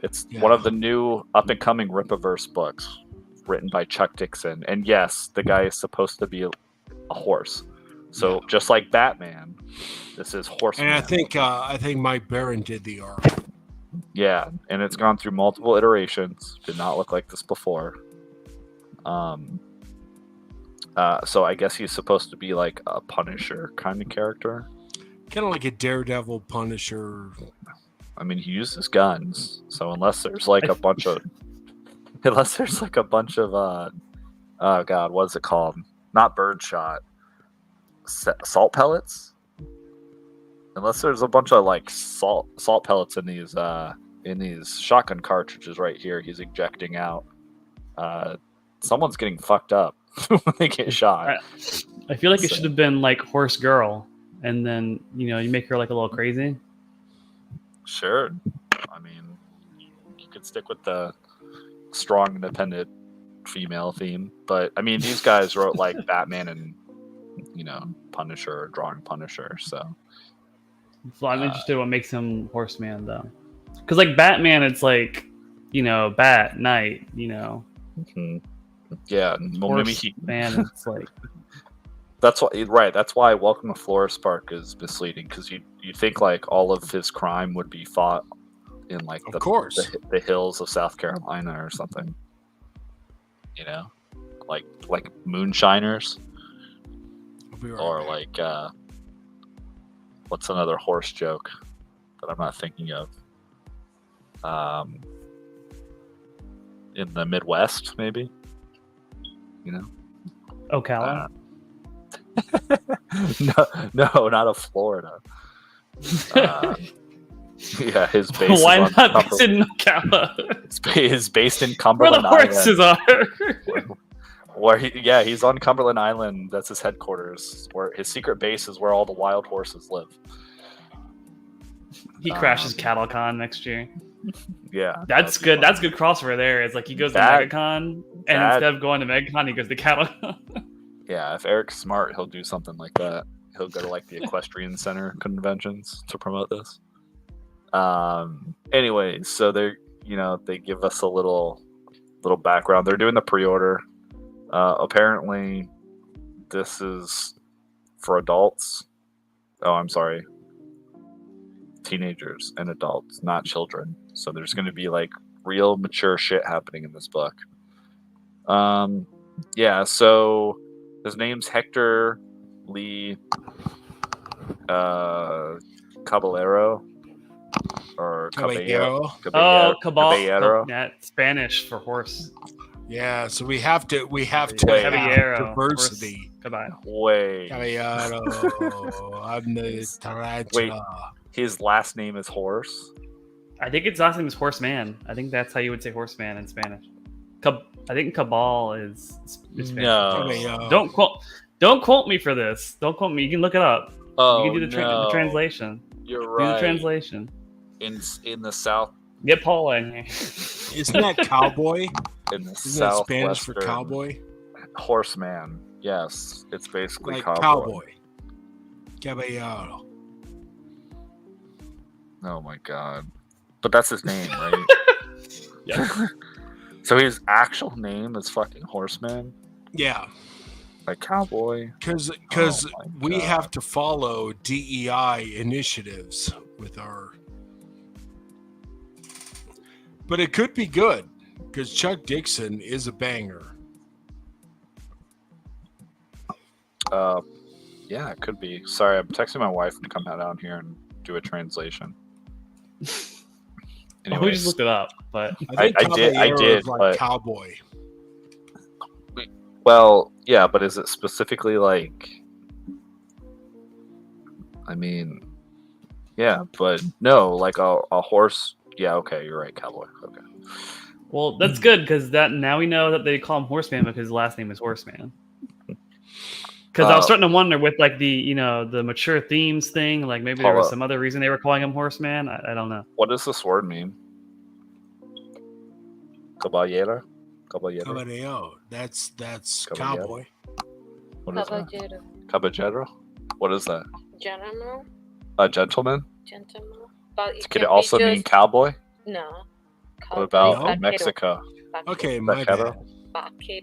it's one of the new up and coming Rippaverse books written by Chuck Dixon, and yes, the guy is supposed to be a horse. So just like Batman, this is Horseman. And I think Mike Barron did the art. Yeah, and it's gone through multiple iterations. Did not look like this before. So I guess he's supposed to be like a Punisher kind of character. Kind of like a Daredevil, Punisher. I mean, he uses guns, so unless there's like a bunch of oh god, what is it called? Not birdshot, salt pellets. Unless there's a bunch of like salt pellets in these shotgun cartridges right here, he's ejecting out. Someone's getting fucked up when they get shot. I feel like it should have been like Horse Girl, and then you make her like a little crazy. Sure, I mean, you could stick with the strong, independent female theme, but I mean, these guys wrote like Batman and Punisher, drawing Punisher, so. So I'm interested in what makes him Horseman though, because like Batman, it's like bat night, Mm-hmm. Yeah, well, maybe man, it's like that's why, right? That's why Welcome to Florist Park is misleading, because you think like all of his crime would be fought in like the hills of South Carolina or something, like moonshiners, or like what's another horse joke that I'm not thinking of? In the Midwest, maybe. Ocala. No, not of Florida. Yeah, his base. Why not based in Ocala? He's based in Cumberland Where the horses Island. Where he's on Cumberland Island. That's his headquarters. Where his secret base is, where all the wild horses live. He crashes CattleCon next year. Yeah, that's good. That's good crossover there. It's like he goes to MegaCon, and instead of going to MegaCon, he goes to CattleCon. Yeah, if Eric's smart, he'll do something like that. He'll go to like the Equestrian Center conventions to promote this. Anyways, so they give us a little background. They're doing the pre-order. Apparently, this is for adults. Oh, I'm sorry. Teenagers and adults, not children. So there's going to be like real mature shit happening in this book. Yeah, so his name's Hector Lee Caballero or Caballero. Caballero. Caballero. Yeah, Spanish for horse. Yeah, so we have to Caballero. have diversity. Wait. Caballero. I'm the tarantula. Wait, his last name is Horse? I think his last name is Horseman. I think that's how you would say Horseman in Spanish. I think Cabal is Spanish. No. Don't quote me for this. Don't quote me. You can look it up. Oh, you can do the translation. You're right. Do the translation. In the South. Get Paul in here. Isn't that cowboy? In the Isn't that Spanish for cowboy? Horseman. Yes, it's basically like cowboy. Caballero. Oh my god. But that's his name, right? Yeah. So his actual name is fucking Horseman? Yeah. Like cowboy? Because we have to follow DEI initiatives with our... But it could be good, because Chuck Dixon is a banger. Yeah, it could be. Sorry, I'm texting my wife to come down here and do a translation. We just looked it up, but I did, like but cowboy. Well, yeah, but is it specifically like? I mean, yeah, but no, like a horse. Yeah, okay, you're right, cowboy. Okay. Well, that's good, because now we know that they call him Horseman because his last name is Horseman. Because I was starting to wonder with like the the mature themes thing, like maybe there was some other reason they were calling him Horseman. I don't know. What does this word mean? Caballero? Caballero. That's cowboy. What is that? Caballero? What is that? Gentleman. A gentleman? Gentleman. But Could it also mean cowboy? No. What about Mexico? Okay, my bad.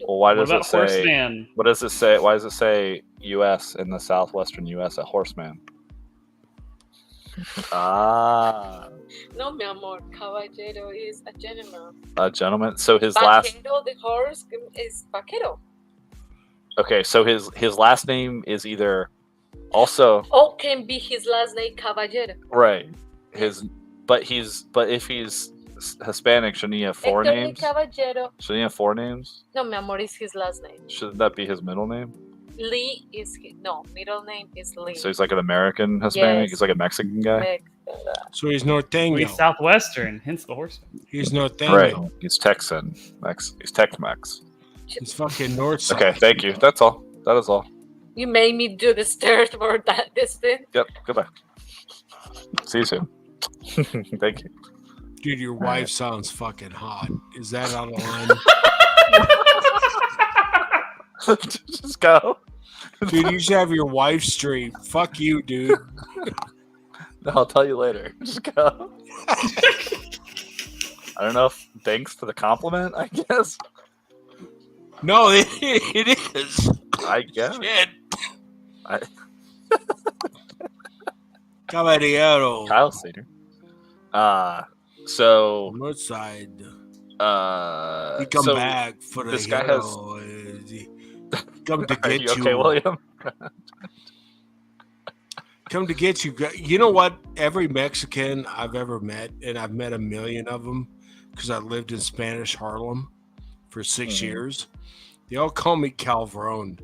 Well, why does it say? Horseman? What does it say? Why does it say U.S. in the southwestern U.S. at Horseman? No, mi amor. Caballero is a gentleman. A gentleman. So his Vaquero, the horse is vaquero. Okay, so his last name is either Also, Or can be his last name Caballero. right. But if he's Hispanic, shouldn't he have four Héctor Lee names? Caballero. Shouldn't he have four names? No, mi amor, is his last name. Shouldn't that be his middle name? Lee is middle name is Lee. So he's like an American Hispanic. Yes. He's like a Mexican guy. So he's norteño. He's Southwestern, hence the horseman. He's norteño. Right. He's Texan. He's Tex-Mex. He's fucking north side. Okay, thank you. That's all. That is all. You made me do the stairs for that distance. Yep. Goodbye. See you soon. Thank you. Dude, your wife sounds fucking hot. Is that out of line? Just go. Dude, you should have your wife straight. Fuck you, dude. No, I'll tell you later. Just go. I don't know if thanks for the compliment, I guess. No, it is. I guess. Shit. Caballero. Kyle Slater. So North side. He He come back for the this guy hero. Come to Are get you you. okay, William? Come to get you. You know what? Every Mexican I've ever met, and I've met a million of them because I lived in Spanish Harlem for 6 years, they all call me Calvarone.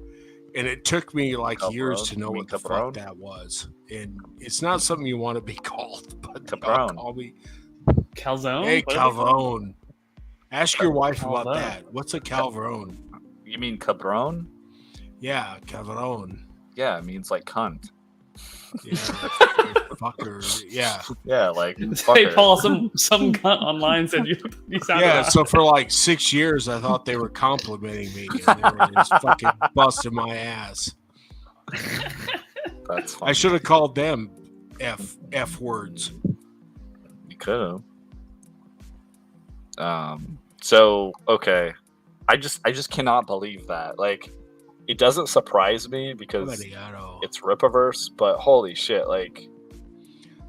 And it took me like years to know what the fuck that was. And it's not something you want to be called, but they all call me Calzone? Hey, Calvarone. Ask your wife about that. What's a Calvarone? You mean cabron? Yeah, Calvarone. Yeah, it means like cunt. Yeah, fucker. Yeah. Yeah, like Hey, fucker. Paul, some cunt online said you sound Yeah, so for like 6 years, I thought they were complimenting me. And they were just fucking busting my ass. That's funny. I should have called them F words. You could have. So okay. I just cannot believe that. Like, it doesn't surprise me because it's Rippaverse, but holy shit, like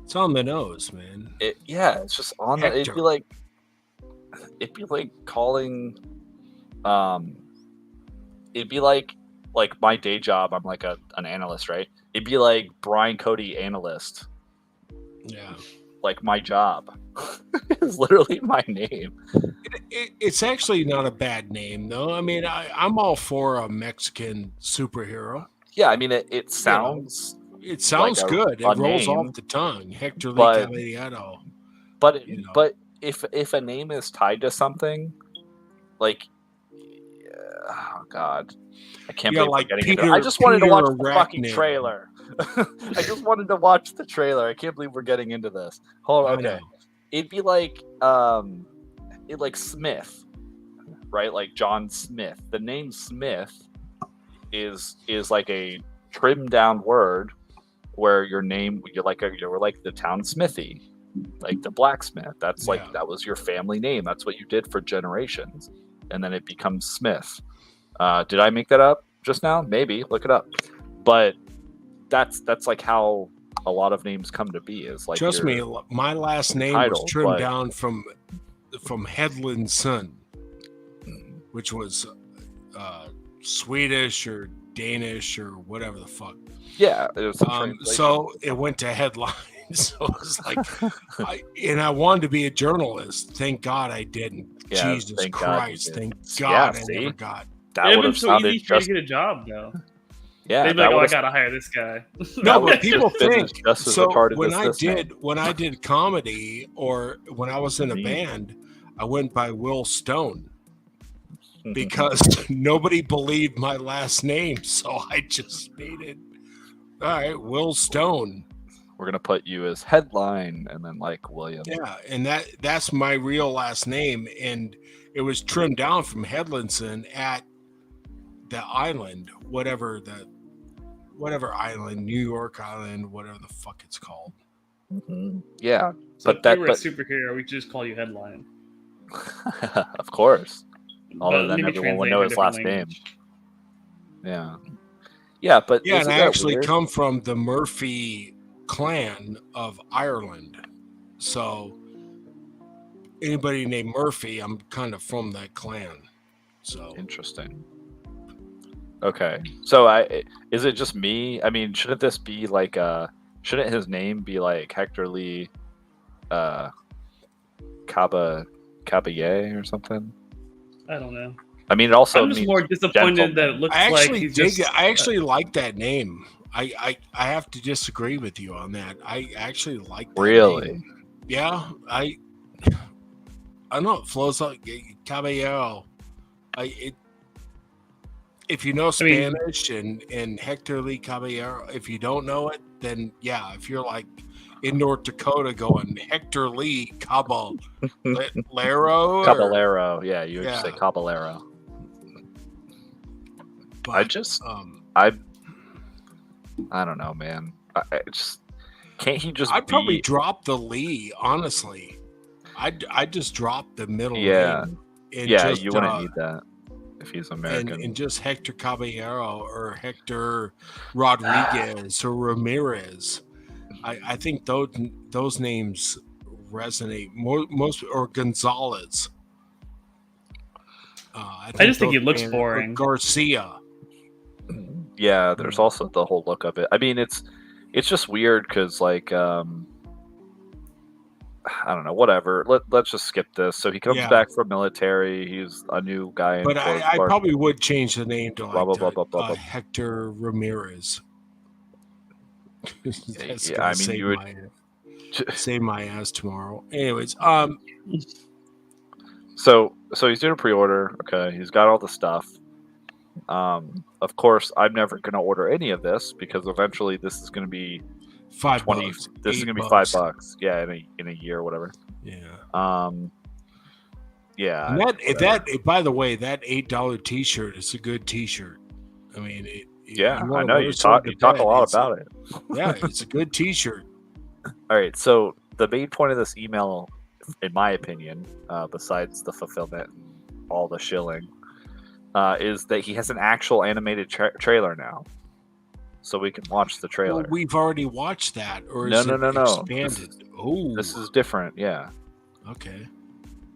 it's on the nose, man. It's just on the. It'd be like calling. It'd be like my day job. I'm like an analyst, right? It'd be like Brian Cody analyst. Yeah. Like my job is literally my name. It's actually not a bad name, though. I mean, I'm all for a Mexican superhero. Yeah, I mean, it sounds. It sounds like good. It rolls name, off the tongue. Hector Lee Caballero. But if a name is tied to something, like, oh god, I can't believe like we're getting into it. I just wanted to watch the fucking Arachne. trailer. I just wanted to watch the trailer. I can't believe we're getting into this. Hold on, okay. It'd be like Smith, right? Like John Smith. The name Smith is like a trimmed down word where your name you're like the town Smithy, like the blacksmith. That's like that was your family name. That's what you did for generations, and then it becomes Smith. Did I make that up just now? Maybe look it up. But that's like how a lot of names come to be. Is like trust me, my last name was trimmed down from Headland Son, which was Swedish or Danish or whatever the fuck. Yeah, it was so it went to headlines. So it was like, I wanted to be a journalist. Thank God I didn't. Yeah, Jesus Christ! Thank God I never got. That would have so sounded easy for you to get a job, though. Yeah, they'd be like, "Oh, I gotta hire this guy." No, but people think so. When I did comedy or when I was in a band, I went by Will Stone because nobody believed my last name, so I just made it. All right, Will Stone. We're gonna put you as headline, and then like William. Yeah, and that's my real last name, and it was trimmed down from Headlandson at the island, whatever island, New York Island, whatever the fuck it's called. Mm-hmm. Yeah, so if you were a superhero, we could just call you Headline. Of course. Although then everyone would know his last name. Yeah. Yeah, but and I actually come from the Murphy clan of Ireland. So anybody named Murphy, I'm kind of from that clan. So interesting. Okay. So is it just me? I mean, shouldn't this be like shouldn't his name be like Hector Lee Caballé or something? I don't know. I mean, it also I'm just means more disappointed that it gentleman. looks I like actually he's dig just. it. I actually like that name. I have to disagree with you on that. I actually like that Really? name. Yeah, I know it flows like Caballero. If you know Spanish and Hector Lee Caballero, if you don't know it, then yeah, if you're like in North Dakota going Hector Lee Caballero, Caballero. Yeah, you would just say Caballero. But, I don't know, man. I just can't he just? I'd probably drop the Lee. Honestly, I'd just drop the middle name. And just, you wouldn't need that if he's American. And just Hector Caballero or Hector Rodriguez or Ramirez. I think those names resonate most or Gonzalez. I just think he looks boring. Garcia. Yeah, there's also the whole look of it. I mean, it's just weird because like I don't know, whatever. Let's just skip this. So he comes back from military. He's a new guy. But I probably would change the name to like Hector Ramirez. Yeah, I mean, you would save my ass tomorrow. Anyways, So he's doing a pre-order. Okay, he's got all the stuff. Of course, I'm never going to order any of this because eventually this is going to be $5. This is going to be $5. Yeah, in a year or whatever. Yeah. Yeah. And that by the way, that $8 T-shirt is a good T-shirt. I mean, I know you talk a lot about it. Yeah, it's a good T-shirt. All right, so the main point of this email, in my opinion, besides the fulfillment and all the shilling, is that he has an actual animated trailer now, so we can watch the trailer. Well, we've already watched that, or no, is it expanded? Oh, this is different. Yeah. Okay.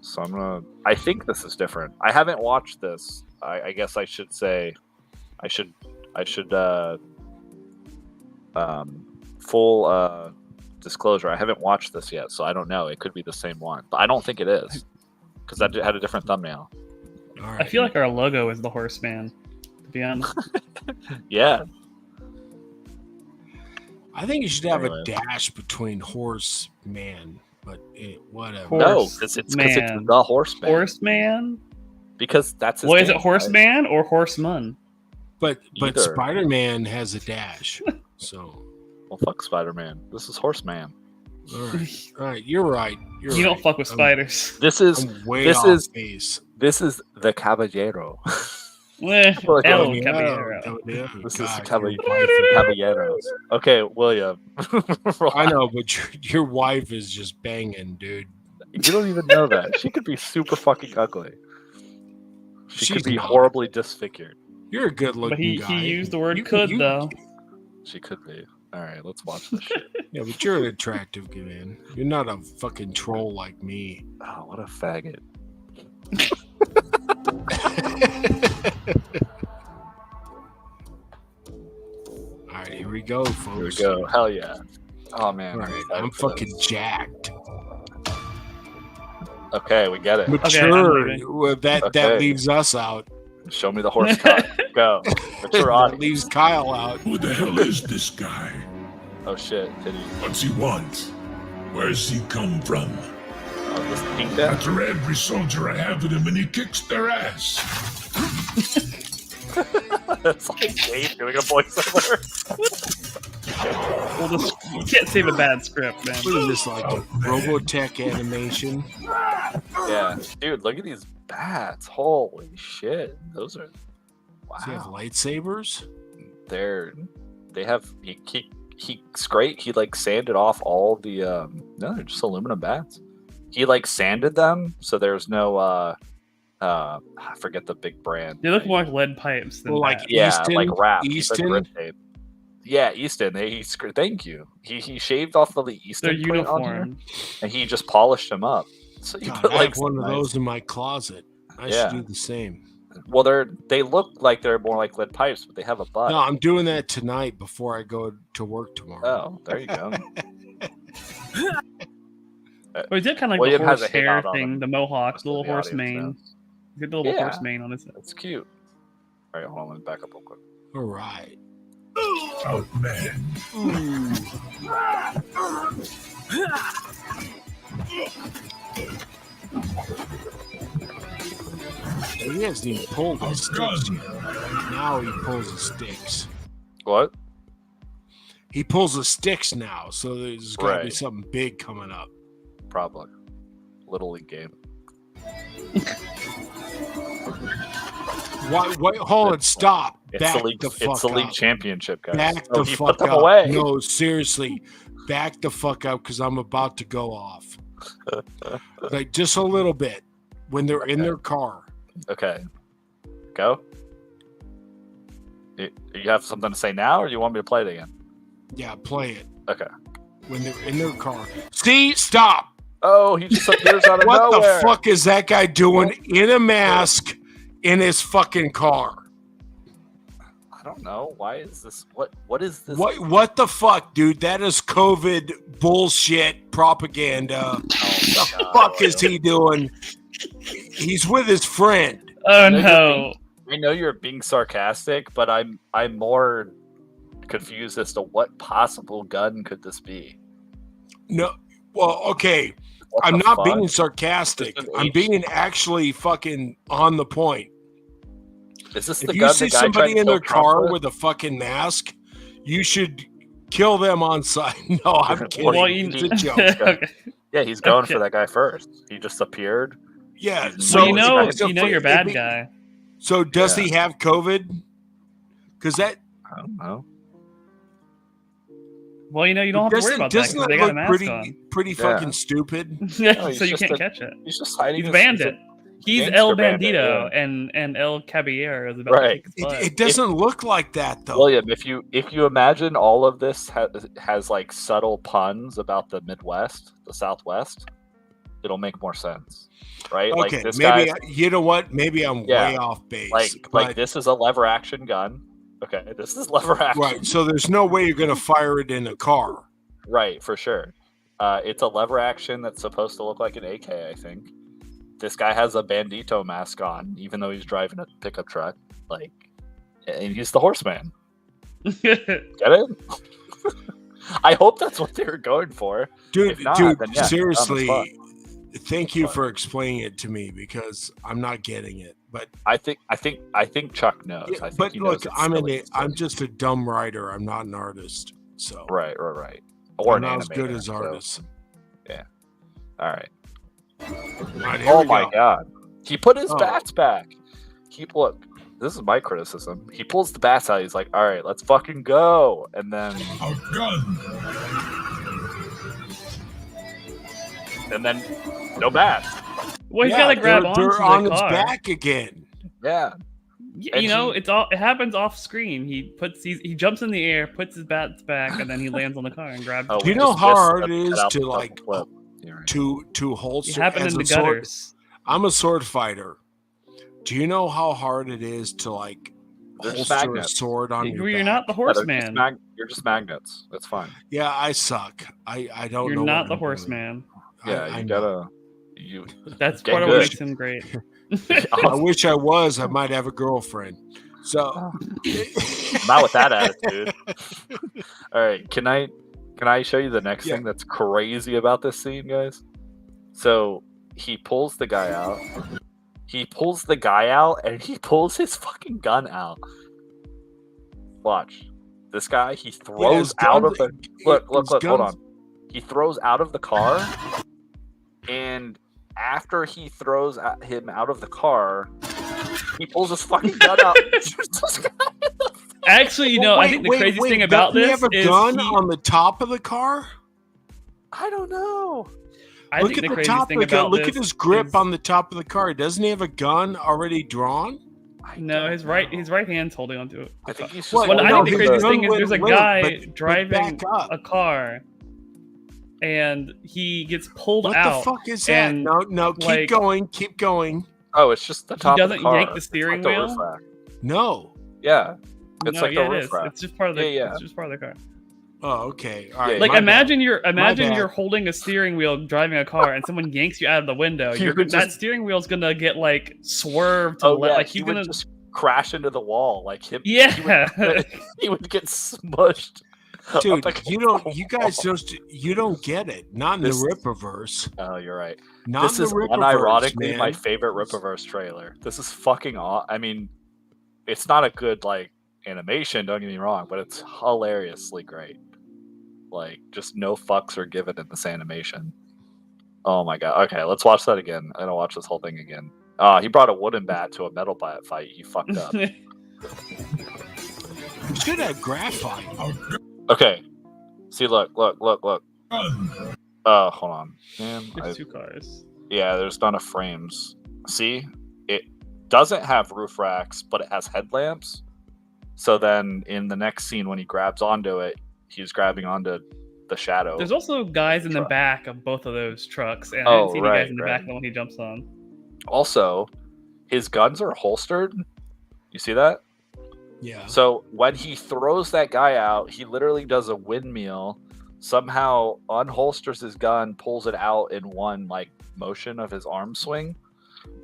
So I think this is different. I haven't watched this. I guess I should say, I should full disclosure. I haven't watched this yet, so I don't know. It could be the same one, but I don't think it is because that had a different thumbnail. All right. I feel like our logo is the horseman, to be honest. Yeah. I think you should have a dash between horse man, but whatever. No, because it's the horseman. Horseman? Because that's his is it horseman or horseman? But Spider-Man has a dash, so. Well, fuck Spider-Man. This is Horseman. All right. You're right. You don't fuck with spiders. This is the Caballero. El Caballero. This is Caballeros. Okay, William. I know, but your wife is just banging, dude. You don't even know that. She could be super fucking ugly. She could be horribly disfigured. You're a good-looking guy. He used the word "could" though. She could be. All right, let's watch this shit. Yeah, but you're an attractive man. You're not a fucking troll like me. Oh, what a faggot. All right, here we go, folks. Here we go. Hell yeah. Oh, man. All right, I'm fucking jacked. Okay, we get it. Mature. Well, that leaves us out. Show me the horse cock. Go. Mature audience. That leaves Kyle out. Who the hell is this guy? Oh shit, titty. What's he want? Where's he come from? Oh, this pink guy? After every soldier I have with him and he kicks their ass. That's like Dave doing a voiceover. You can't save a bad script, man. What is this, like a Robotech animation? Yeah, dude, look at these bats. Holy shit. Those are... Wow. Does he have lightsabers? They have... He's great. He, like, sanded off all the... No, they're just aluminum bats. He, like, sanded them, so there's no... I forget the big brand. They look more like lead pipes than Easton, like wrap. Easton? Yeah, Easton. Thank you. He shaved off the Easton print on here, and he just polished them up. So you put I have one of those in my closet. I should do the same. Well, they look like they're more like lead pipes, but they have a butt. No, I'm doing that tonight before I go to work tomorrow. Oh, there you go. Well, he did kind of like William the has horse a hit hair out on thing, him. the mohawk, Just the so little the horse audience mane. knows. He did the little Yeah. horse mane on his head. That's cute. All right, hold on. Let me back up real quick. All right. Outman. He hasn't even pulled his sticks yet. Now he pulls the sticks. What? He pulls the sticks now, so there's got to be Right. something big coming up. Probably. Little League game. Wait, hold on, stop. It's Back the league. the fuck It's the league up. championship, guys. Back Oh, the he fuck put them up. away. No, seriously. Back the fuck up because I'm about to go off. Like just a little bit when they're in their car. Okay. Go. You have something to say now, or you want me to play it again? Yeah, play it. Okay. When they're in their car. See, stop. Oh, he just appears out of What nowhere. the fuck is that guy doing in a mask in his fucking car? I don't know. Why is this? What is this? What the fuck, dude? That is COVID bullshit propaganda. Oh, The God. fuck is he doing? He's with his friend. Oh No, no! I know you're being sarcastic, but I'm more confused as to what possible gun could this be. No, well, okay. What I'm the not fuck? being sarcastic. Just an I'm H. being actually fucking on the point. Is this the If you gun see the guy somebody tried to in kill their Trump car with a fucking mask, you should kill them on sight. No, I'm kidding. Well, It's a joke. okay. Yeah, he's going Okay. for that guy first. He just appeared. Yeah. So So Well, you know, if he's a you're a fr- bad if he- guy. So does Yeah. he have COVID? Because that I don't know. Well, you don't have to worry about that doesn't because they that got a look mask pretty Yeah. fucking stupid? on. No, he's So you just can't a- catch it. He's just hiding. He's a his- bandit. He's gangster El bandit, Bandito, and El Caballero is about Right. to kick his butt. It doesn't look like that though. William, if you imagine all of this has like subtle puns about the Midwest, the Southwest, it'll make more sense, right? Okay, Like this maybe guy, you know what? Maybe I'm Yeah. way off base. like but- this is a lever action gun. Okay, this is lever action. right. So there's no way you're gonna fire it in a car. Right, for sure. It's a lever action that's supposed to look like an AK, I think. This guy has a bandito mask on, even though he's driving a pickup truck. Like, and he's the horseman. Get it? I hope that's what they were going for. Dude, If not, dude, then yeah, seriously, dumb thank you But- for explaining it to me because I'm not getting it. But I think Chuck knows. yeah, I think but he look, knows it's I'm silly. I'm just a dumb writer. I'm not an artist. So right. Or I'm an not as good animator, as so- artists. All right. All right, here Oh we my go. god. He put his Oh. bats back. Look. This is my criticism. He pulls the bats out. He's like, "All right, let's fucking go." And then Outgunned. no bats. Well, he's Yeah, got to grab onto they're the on his car. back again. Yeah. And You know, it happens off screen. He jumps in the air, puts his bats back, and then he lands on the car and grabs. Oh, it. Do you we know just how missed hard the it is cut out to the like clip. You're right. to It holster happened as in a the sword? gutters. I'm a sword fighter. Do you know how hard it is to like There's holster magnets. a sword on your You're back? not the Yeah, they're just horseman. you're just magnets. That's fine. Yeah, I suck. I don't You're know. not what the I'm doing. horseman. Yeah, I you know. gotta. You. That's Get part of what good. makes him great. I wish I was. I might have a girlfriend. So Not with that attitude. All right, can I show you the next Yeah. thing that's crazy about this scene, guys? So he pulls the guy out. He pulls the guy out, and he pulls his fucking gun out. Watch this guy. He throws his out gun- of the look. his Hold gun's- on. He throws out of the car, and after he throws him out of the car, he pulls his fucking gun out. and shoots this guy in the face. Actually, Well, I think the craziest thing about doesn't he this have a is gun he- on the top of the car. I don't know. I Look think at the the craziest top of thing the gun. about Look at this his grip is- on the top of the car. Doesn't he have a gun already drawn? No, his right hand's holding onto it. I think he's just. Well, Well, holding I on think the his to craziest gun thing is went there's a limp, guy but driving back up. a car, and he gets pulled What out. the fuck is that? and, No, keep like- going, keep going. Oh, it's just the top of the doesn't car. yank the steering it's like wheel? The roof rack. No. Yeah. It's No, like yeah, the it roof is. rack. It's just part of the. Yeah. It's just part of the car. Oh, okay. All right. Yeah, Like my imagine bad. you're holding a steering wheel driving a car and someone yanks you out of the window. That steering wheel's gonna get like swerved to the left. Like he would just crash into the wall. Like him. Yeah. He would get smushed. Dude, you guys don't get it. Not in the Rippaverse. Oh, you're right. Not this in is the Rippaverse, unironically man. my favorite Rippaverse trailer. This is fucking aw. I mean, it's not a good like animation, don't get me wrong, but it's hilariously great. Like, just no fucks are given in this animation. Oh my god. Okay, let's watch that again. I don't watch this whole thing again. He brought a wooden bat to a metal bat fight. He fucked up. You should have graphite. Okay. See, look. Oh, hold on. Man, There's 2 cars. Yeah, there's not enough frames. See? It doesn't have roof racks, but it has headlamps. So then in the next scene when he grabs onto it, he's grabbing onto the shadow. There's also guys in the back of both of those trucks, and I didn't see any guys in the back of the one he jumps on. Also, his guns are holstered. You see that? Yeah. So when he throws that guy out, he literally does a windmill, somehow unholsters his gun, pulls it out in one like motion of his arm swing,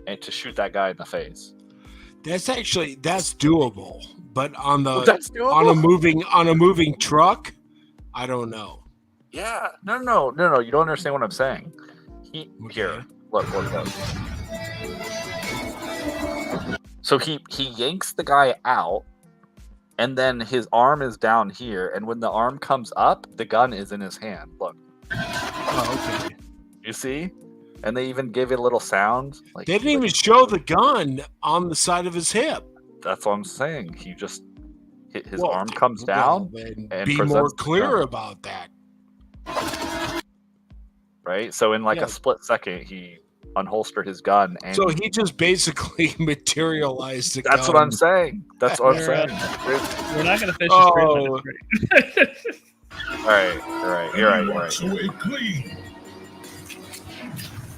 and to shoot that guy in the face. That's doable, but on a moving truck, I don't know. Yeah, no. You don't understand what I'm saying. Here, look. So he yanks the guy out, and then his arm is down here, and when the arm comes up, the gun is in his hand. Look. Oh, okay. You see? And they even give it a little sound. Like they didn't even show the gun on the side of his hip. That's what I'm saying. He just his arm comes down and be more clear about that. Right? So in like a split second, he unholstered his gun, and so he just basically materialized the That's gun. what I'm saying. That's what I'm saying. We're not going to finish this bridge. All right. You're right. Walks away clean.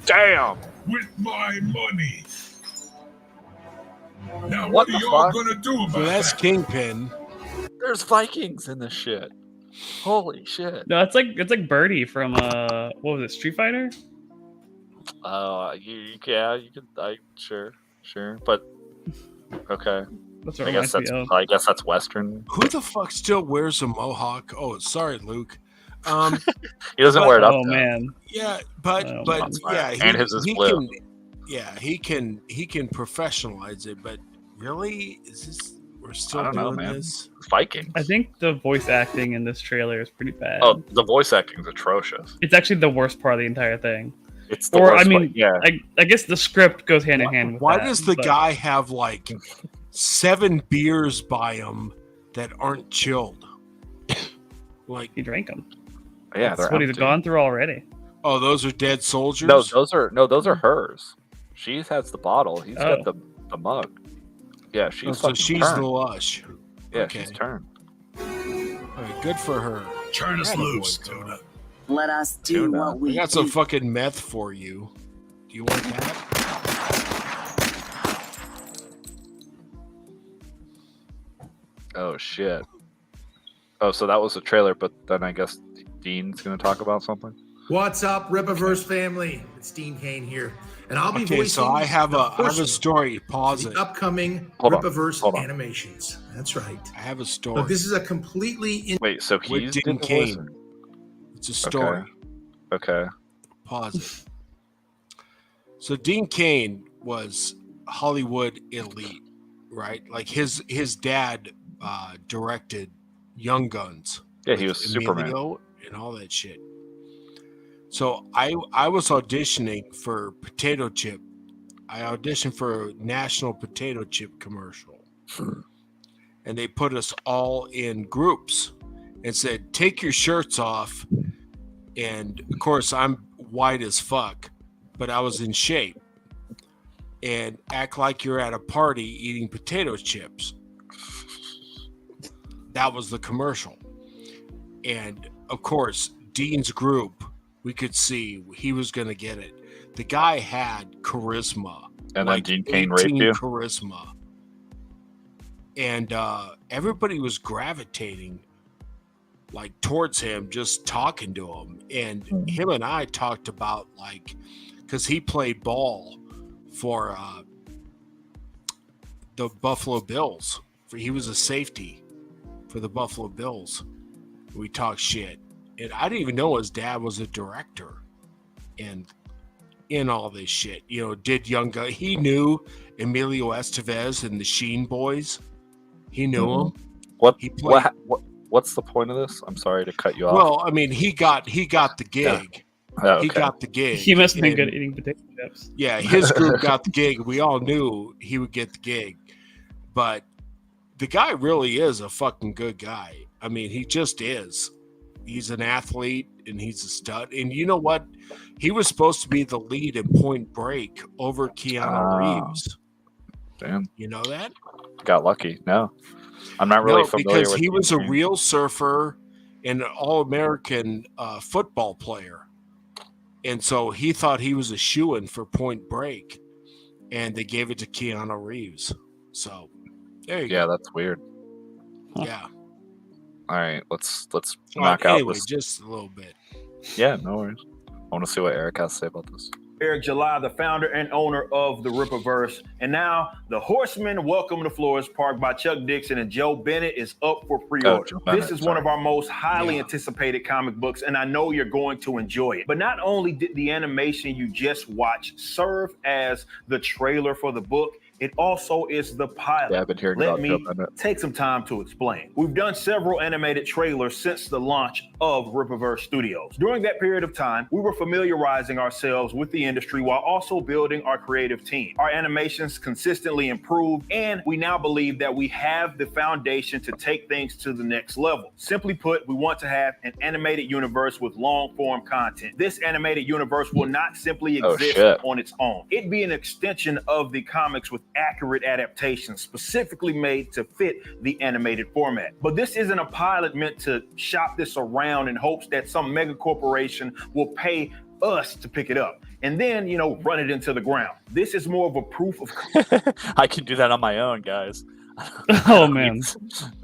Damn. With my money. Now What are the y'all fuck? gonna do about So that's that? Kingpin. There's Vikings in this shit. Holy shit. No, it's like Birdie from what was it, Street Fighter? You could. Sure, but okay. That's what I guess that's Western. Who the fuck still wears a mohawk? Oh, sorry, Luke. He doesn't wear it up. Oh man. Yeah, but yeah, and his is blue. He can professionalize it, but really, is this? We're still I don't doing know, man. this. Vikings. I think the voice acting in this trailer is pretty bad. Oh, the voice acting is atrocious. It's actually the worst part of the entire thing. It's the worst. I guess the script goes hand in hand with Why that, does the guy have like 7 beers by him that aren't chilled? Like he drank them. Yeah, that's what he's gone through already. Oh, those are dead soldiers. No, those are hers. She has the bottle. He's got the mug. Yeah, she's so she's turned. the lush. Yeah, Okay. she's turned. All right, good for her. Turn us loose, Tuna. Let us do what we I got some fucking meth for you. Do you want that? Oh shit. Oh, so that was the trailer, but then I guess Dean's gonna talk about something. What's up, Rippaverse family? It's Dean Kane here, and I'll be voicing. So I have a story. Pause it. Upcoming Hold on. Rippaverse animations. That's right. I have a story. Look, this is a completely. Wait, so he's with Dean Kane. It's a story. Okay. Pause it. So Dean Kane was Hollywood elite, right? Like his dad directed Young Guns. Yeah, he was Superman and all that shit. So I was auditioning for potato chip. I auditioned for a national potato chip commercial. And they put us all in groups and said, take your shirts off. And of course, I'm white as fuck, but I was in shape. And act like you're at a party eating potato chips. That was the commercial. And of course, Dean's group, we could see he was going to get it. The guy had charisma. And like then Dean Cain raped you? Charisma. And everybody was gravitating like towards him, just talking to him. And him and I talked about like, because he played ball for the Buffalo Bills. He was a safety for the Buffalo Bills. We talked shit. And I didn't even know his dad was a director. And in all this shit, you know, did young guy. He knew Emilio Estevez and the Sheen Boys. He knew him. What's the point of this? I'm sorry to cut you off. Well, I mean, he got the gig. Yeah. Oh, okay. He got the gig. He must have been good at eating potato chips. Yeah, his group got the gig. We all knew he would get the gig. But the guy really is a fucking good guy. I mean, he just is. He's an athlete and he's a stud. And you know what? He was supposed to be the lead in Point Break over Keanu Reeves. Damn. You know that? Got lucky. No. I'm not really familiar because with he was a real surfer and an all-American football player. And so he thought he was a shoo-in for Point Break. And they gave it to Keanu Reeves. So there you go. Yeah, that's weird. Yeah. All right, let's knock out this. Just a little bit. Yeah, no worries. I want to see what Eric has to say about this. Eric July, the founder and owner of the Rippaverse. And now the Horsemen Welcome to Flores Park by Chuck Dixon and Joe Bennett is up for pre-order. This is one of our most highly anticipated comic books, and I know you're going to enjoy it. But not only did the animation you just watched serve as the trailer for the book, it also is the pilot. Yeah, I've been hearing Let about me take some time to explain. We've done several animated trailers since the launch of Rippaverse Studios. During that period of time, we were familiarizing ourselves with the industry while also building our creative team. Our animations consistently improved, and we now believe that we have the foundation to take things to the next level. Simply put, we want to have an animated universe with long-form content. This animated universe will not simply exist on its own. It'd be an extension of the comics with accurate adaptations specifically made to fit the animated format. But this isn't a pilot meant to shop this around in hopes that some mega corporation will pay us to pick it up and then, you know, run it into the ground. This is more of a proof of I can do that on my own, guys. Oh man.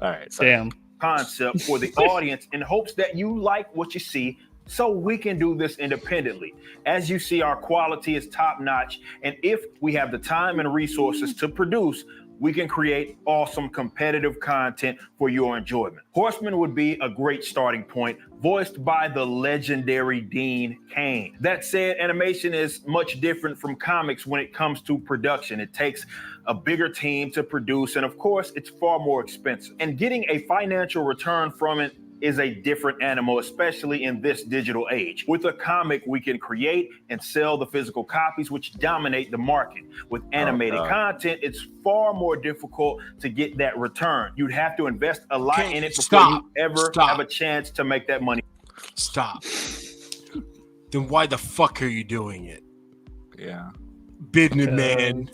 All right. Damn. Concept for the audience in hopes that you like what you see, so we can do this independently. As you see, our quality is top notch. And if we have the time and resources to produce, we can create awesome competitive content for your enjoyment. Horseman would be a great starting point, voiced by the legendary Dean Cain. That said, animation is much different from comics when it comes to production. It takes a bigger team to produce, and of course, it's far more expensive. And getting a financial return from it is a different animal, especially in this digital age. With a comic, we can create and sell the physical copies, which dominate the market. With animated content, it's far more difficult to get that return. You'd have to invest a lot in it before you ever have a chance to make that money. Stop. Then why the fuck are you doing it? Yeah. Business man.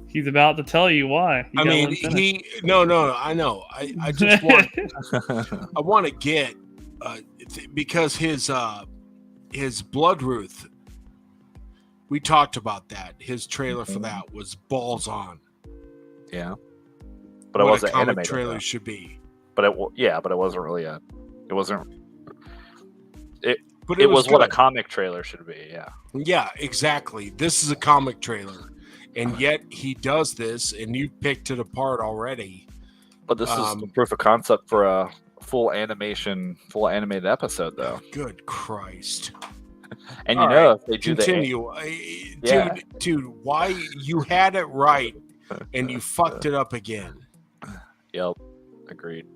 He's about to tell you why. I mean, no, I know. I just want, I want to get, because his Bloodruth, we talked about that. His trailer for that was balls on. Yeah. But it wasn't animated. What a trailer should be. But it wasn't really it wasn't, it it was what a comic trailer should be. Yeah. Yeah, exactly. This is a comic trailer. And yet he does this, and you picked it apart already. But this is the proof of concept for a full animated episode, though. Good Christ! And you know, if they do continue, dude, why you had it right, and you fucked it up again? Yep, agreed.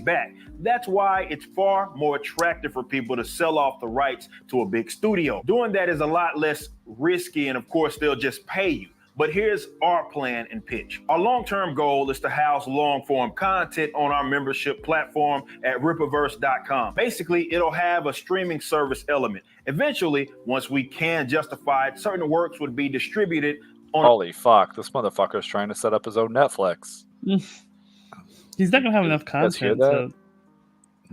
Back. That's why it's far more attractive for people to sell off the rights to a big studio. Doing that is a lot less risky, and of course, they'll just pay you. But here's our plan and pitch. Our long-term goal is to house long-form content on our membership platform at Rippaverse.com. Basically, it'll have a streaming service element. Eventually, once we can justify it, certain works would be distributed on... Holy fuck, this motherfucker's trying to set up his own Netflix. He's not going to have enough content to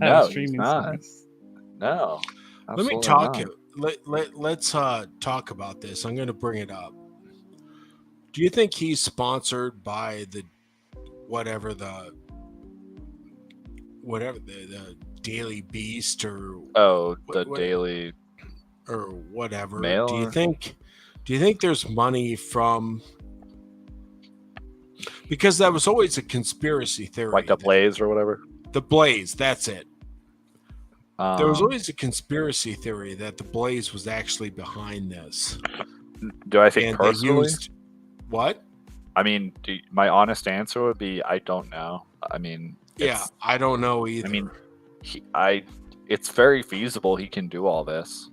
have a streaming service. No. Let me talk let's talk about this. I'm going to bring it up. Do you think he's sponsored by the Daily Beast or Daily or whatever? Mail? Do you think there's money from? Because that was always a conspiracy theory, like the Blaze or whatever. The Blaze, that's it. There was always a conspiracy theory that the Blaze was actually behind this. Do I think personally? What? I mean, my honest answer would be I don't know. I mean, I don't know either. I mean, it's very feasible he can do all this.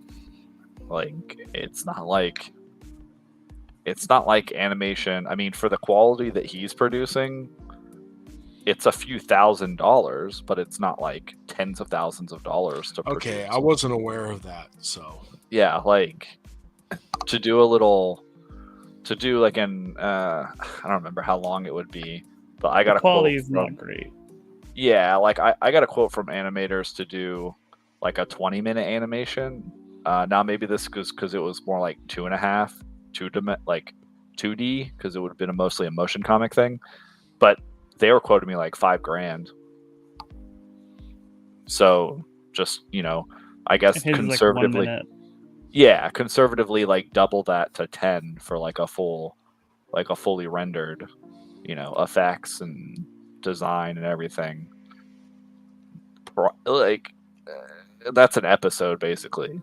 Like, it's not like animation. I mean, for the quality that he's producing, it's a few $1,000s, but it's not like tens of thousands of dollars to produce. Okay, I wasn't aware of that. So yeah, like to do like an I don't remember how long it would be, but I got a quality is not great. Yeah, like I got a quote from animators to do like a 20-minute animation. Now maybe this goes because it was more like 2.5, 2D, because it would have been mostly a motion comic thing, but they were quoting me like $5,000. So just, I guess conservatively, conservatively like double that to 10 for like a fully rendered, effects and design and everything. Like that's an episode basically.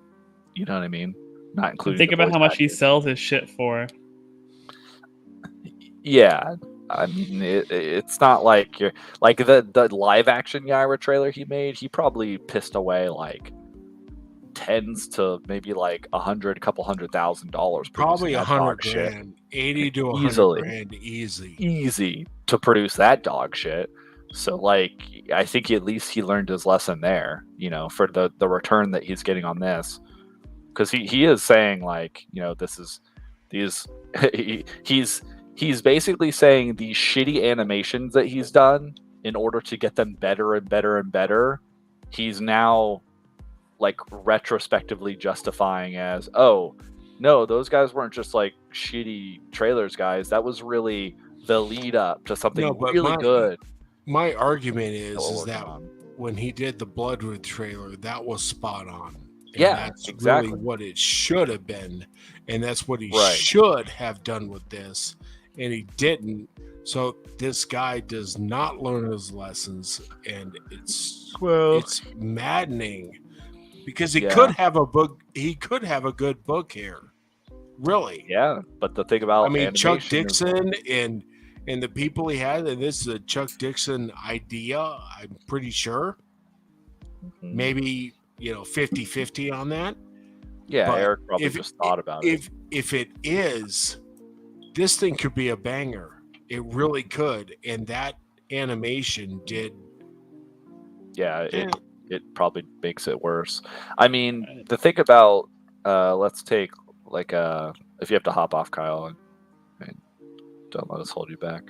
You know what I mean? Not including. Think about how much he sells his shit for. Yeah, I mean it's not like you're like the live action Yaira trailer he made. He probably pissed away like tens to maybe like couple $100,000. Probably $100,000, 80 to 100 grand, easy to produce that dog shit. So like, I think at least he learned his lesson there. For the return that he's getting on this, because he is saying like, this is these he's basically saying these shitty animations that he's done in order to get them better and better and better. He's now like retrospectively justifying as, oh no, those guys weren't just like shitty trailers, guys. That was really the lead up to something really good. My argument is that when he did the Bloodwood trailer, that was spot on. And that's exactly really what it should have been, and that's what he should have done with this, and he didn't. So this guy does not learn his lessons, and it's maddening because he could have a book. He could have a good book here, really. Yeah, but the thing about Chuck Dixon and the people he had, and this is a Chuck Dixon idea. I'm pretty sure. Mm-hmm. Maybe 50-50 on that. Yeah, but Eric probably just thought about it. If it is, this thing could be a banger. It really could, and that animation did. Yeah, it probably makes it worse. I mean, the thing about let's take like if you have to hop off, Kyle, and don't let us hold you back.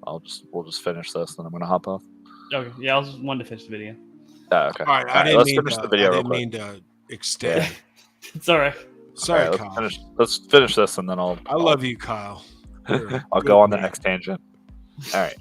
We'll just finish this, then I'm gonna hop off. Okay, yeah, I was just wanting to finish the video. Okay. All right, let's finish the video. I didn't mean to extend. Yeah. It's all right. Sorry, Kyle. Let's finish this, and then I love you, Kyle. I'll go on the next tangent. All right.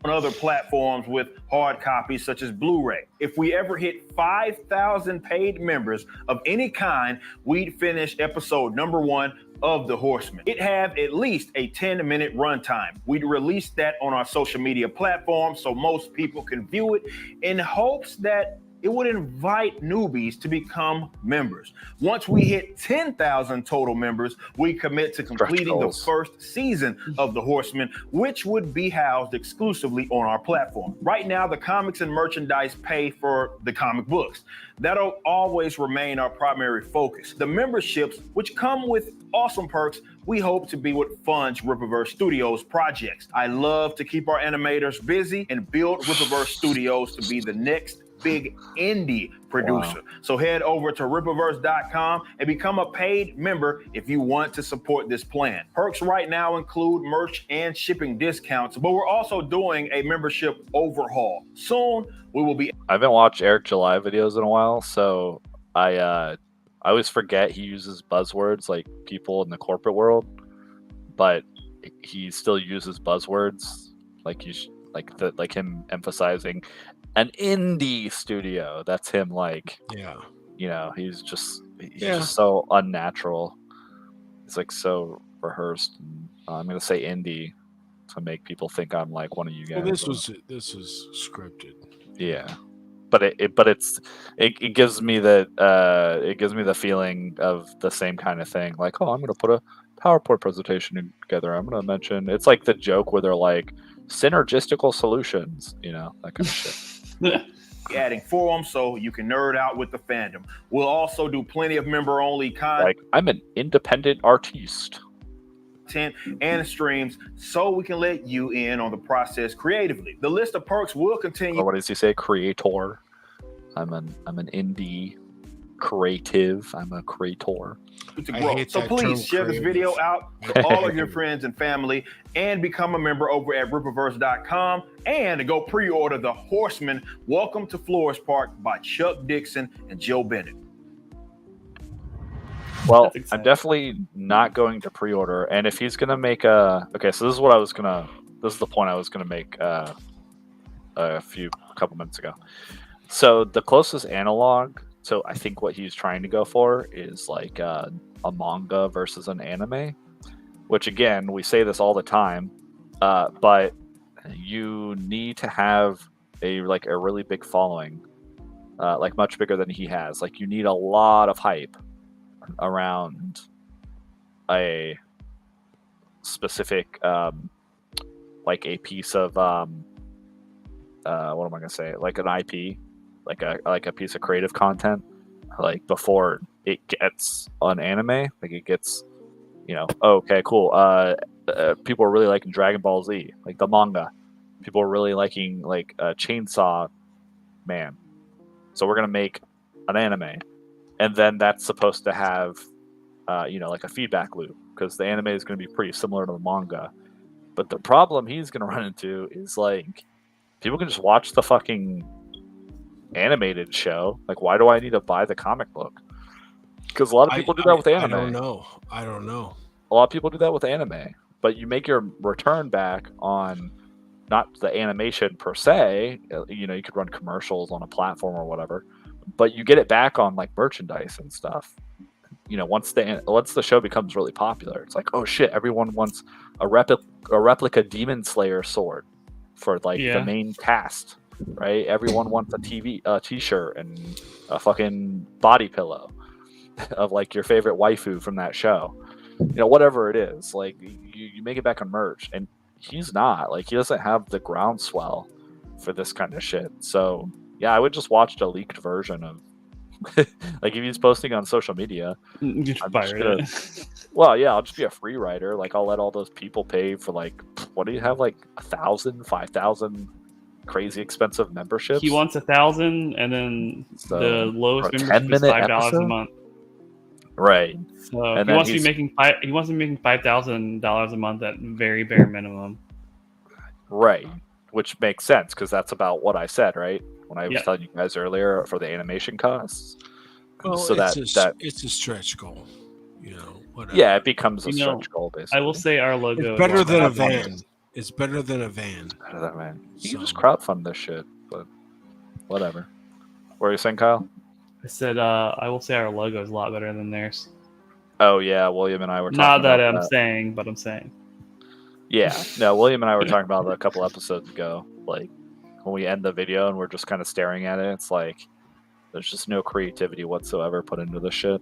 On other platforms with hard copies such as Blu-ray. If we ever hit 5,000 paid members of any kind, we'd finish episode number 1 of The Horseman. It have at least a 10-minute runtime. We'd release that on our social media platforms so most people can view it in hopes that it would invite newbies to become members. Once we hit 10,000 total members, we commit to completing the first season of The Horseman, which would be housed exclusively on our platform. Right now, the comics and merchandise pay for the comic books. That'll always remain our primary focus. The memberships, which come with awesome perks, we hope to be what funds Rippaverse Studios projects. I love to keep our animators busy and build Rippaverse Studios to be the next big indie producer. Wow. So head over to Rippaverse.com and become a paid member if you want to support this plan. Perks right now include merch and shipping discounts, but we're also doing a membership overhaul. Soon we will be. I haven't watched Eric July videos in a while, so I I always forget he uses buzzwords like people in the corporate world, but he still uses buzzwords like like him emphasizing an indie studio. That's him, like, he's just so unnatural. It's like so rehearsed. I'm gonna say indie to make people think I'm like one of you guys. Well, this was scripted. Yeah, but it gives me the feeling of the same kind of thing. Like, oh, I'm gonna put a PowerPoint presentation together. I'm gonna mention, it's like the joke where they're like synergistical solutions, that kind of shit. Adding forums so you can nerd out with the fandom. We'll also do plenty of member-only content. Like, I'm an independent artiste. And streams so we can let you in on the process creatively. The list of perks will continue. Or what does he say? Creator. I'm an indie creative. I'm a creator. To grow. So please share this video out to all of your friends and family and become a member over at rippaverse.com and go pre-order The Horseman Welcome to Flores Park by Chuck Dixon and Joe Bennett. Well, I'm definitely not going to pre-order. And if he's going to make so this is the point I was going to make a couple minutes ago. So the closest analog, so I think what he's trying to go for is like a manga versus an anime, which again, we say this all the time, but you need to have a really big following, like much bigger than he has. Like, you need a lot of hype around a specific like a piece of what am I gonna say, like an IP, like a piece of creative content, like before it gets on anime, like it gets, okay, cool, people are really liking Dragon Ball Z, like the manga. People are really liking like Chainsaw Man, so we're gonna make an anime. And then that's supposed to have, like a feedback loop, because the anime is going to be pretty similar to the manga. But the problem he's going to run into is, like, people can just watch the fucking animated show. Like, why do I need to buy the comic book? Because a lot of people do that with anime. I don't know. A lot of people do that with anime. But you make your return back on not the animation per se. You could run commercials on a platform or whatever. But you get it back on like merchandise and stuff. Once the show becomes really popular, it's like, oh shit, everyone wants a replica Demon Slayer sword for the main cast, right? Everyone wants a t-shirt and a fucking body pillow of like your favorite waifu from that show. Whatever it is, like you make it back on merch, and he's not, like, he doesn't have the groundswell for this kind of shit. So yeah, I would just watch a leaked version of like, if he's posting on social media, well, yeah, I'll just be a free writer. Like, I'll let all those people pay for, like, what do you have, like 1,000, 5,000 crazy expensive memberships? He wants 1,000, and then the lowest membership is $5 a month. Right. So and he wants to be making $5,000 a month at very bare minimum. Right. Which makes sense, because that's about what I said, right? When I was telling you guys earlier for the animation costs. Well, so it's a stretch goal, whatever. Yeah, it becomes a stretch goal, basically. I will say our logo is better than a van. It's better than a van. Better than a van. You can just crowdfund this shit, but whatever. What are you saying, Kyle? I said I will say our logo is a lot better than theirs. Oh yeah, William and I were talking Not that about I'm saying, but I'm saying. Yeah, no, William and I were talking about it a couple episodes ago. Like, when we end the video and we're just kind of staring at it, it's like there's just no creativity whatsoever put into this shit.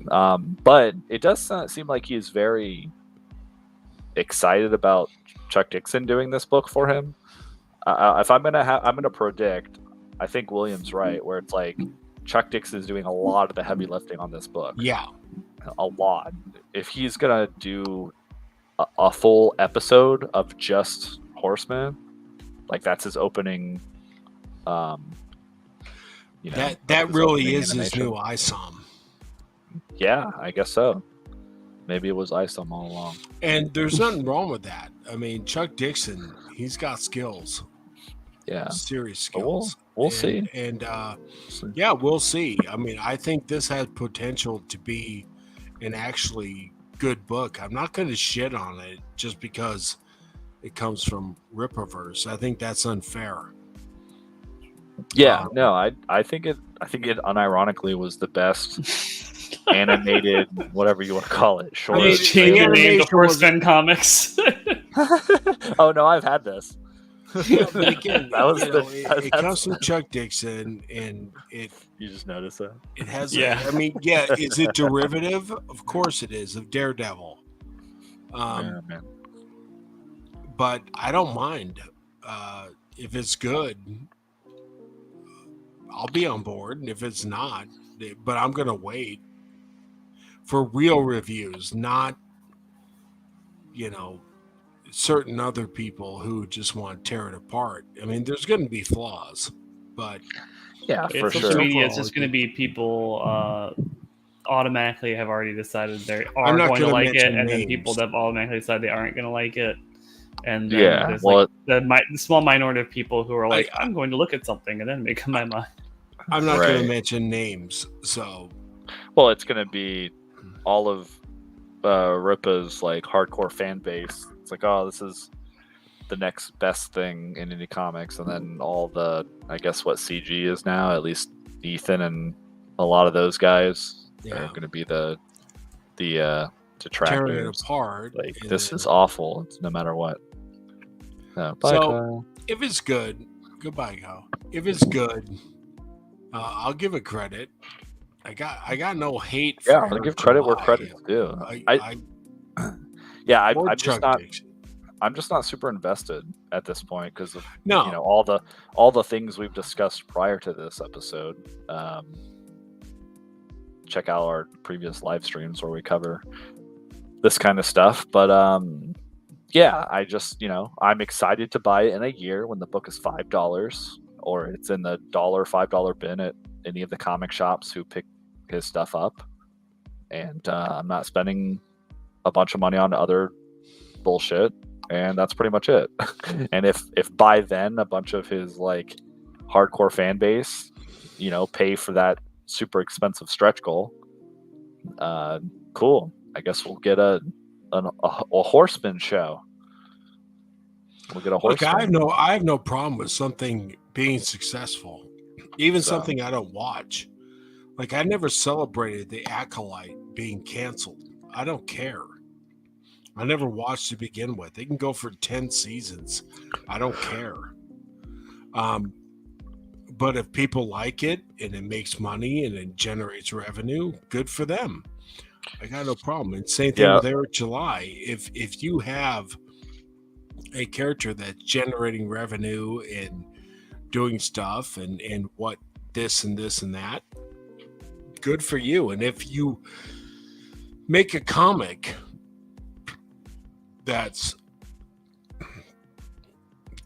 But it does seem like he's very excited about Chuck Dixon doing this book for him. If I'm gonna predict, I think William's right, where it's like Chuck Dixon is doing a lot of the heavy lifting on this book. Yeah, a lot. If he's gonna do a full episode of just Horseman, like that's his opening. That really is his new ISOM. Yeah, I guess so. Maybe it was ISOM all along. And there's nothing wrong with that. I mean, Chuck Dixon, he's got skills. serious But skills. We'll see. And yeah, we'll see. I mean, I think this has potential to be an actually good book. I'm not going to shit on it just because it comes from Rippaverse. I think that's unfair. Yeah, no, I think it unironically was the best animated, whatever you want to call it, short. You just change your name to Horseman Comics. Oh no, I've had this. Yeah, but again, it comes from Chuck Dixon, and you just notice that it has. Yeah. I mean, yeah, is it derivative? Of course it is of Daredevil. Man. But I don't mind if it's good. I'll be on board, and if it's not, but I'm gonna wait for real reviews, not certain other people who just want to tear it apart. I mean, there's going to be flaws, but yeah, for social sure. media, it's just going to be people automatically have already decided they are not going to like it, and names. then people that automatically decide they aren't going to like it. And then Yeah, there's well, the small minority of people who are like, I'm going to look at something and then make up my mind. I'm not going to mention names, so. Well, it's going to be all of Rippa's like hardcore fan base. It's like, oh, this is the next best thing in indie comics, and then all the, I guess, what CG is now, at least Ethan and a lot of those guys are going to be the detractors. Tearing it apart. Like, this is awful. It's no matter what. Bye, so Kyle. If it's good, goodbye, Kyle. If it's good, I'll give it credit. I got no hate. Yeah, I'll give credit where credit's due. I'm just not super invested at this point because of all the things we've discussed prior to this episode. Check out our previous live streams where we cover this kind of stuff. But yeah, I just I'm excited to buy it in a year when the book is $5 or it's in the $5 bin at any of the comic shops who pick his stuff up, and I'm not spending a bunch of money on other bullshit, and that's pretty much it. And if by then a bunch of his like hardcore fan base pay for that super expensive stretch goal, cool, I guess we'll get a Horseman show. We'll get a Horseman. Look, I have no problem with something being successful, even something I don't watch. Like, I never celebrated The Acolyte being canceled. I don't care. I never watched to begin with. They can go for 10 seasons. I don't care. But if people like it and it makes money and it generates revenue, good for them. I got no problem. And same thing with Eric July. If you have a character that's generating revenue and doing stuff and what this and this and that, good for you. And if you make a comic that's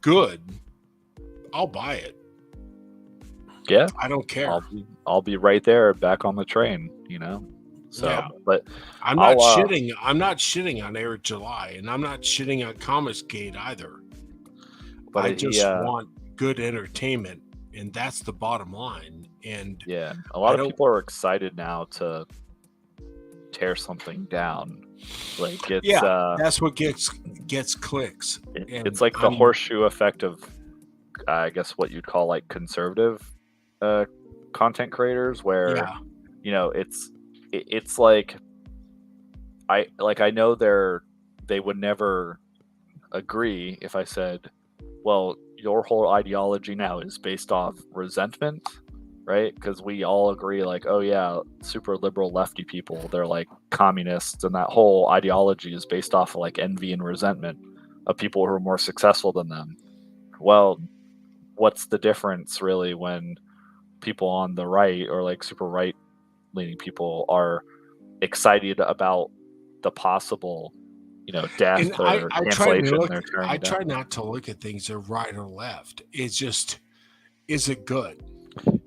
good, I'll buy it. Yeah, I don't care. I'll be right there, back on the train. So, yeah. But I'm not shitting. I'm not shitting on Eric July, and I'm not shitting on Comicsgate either. But I just want good entertainment, and that's the bottom line. And yeah, a lot of people are excited now to tear something down. Like it's that's what gets clicks. It's like the horseshoe effect of, I guess, what you'd call like conservative content creators, where it's like I know they would never agree if I said, well, your whole ideology now is based off resentment, right? Because we all agree, like, oh yeah, super liberal lefty people, they're like communists, and that whole ideology is based off of like envy and resentment of people who are more successful than them. Well, what's the difference really when people on the right or like super right leaning people are excited about the possible death or cancellation? I try not to look at things as right or left. It's just, is it good?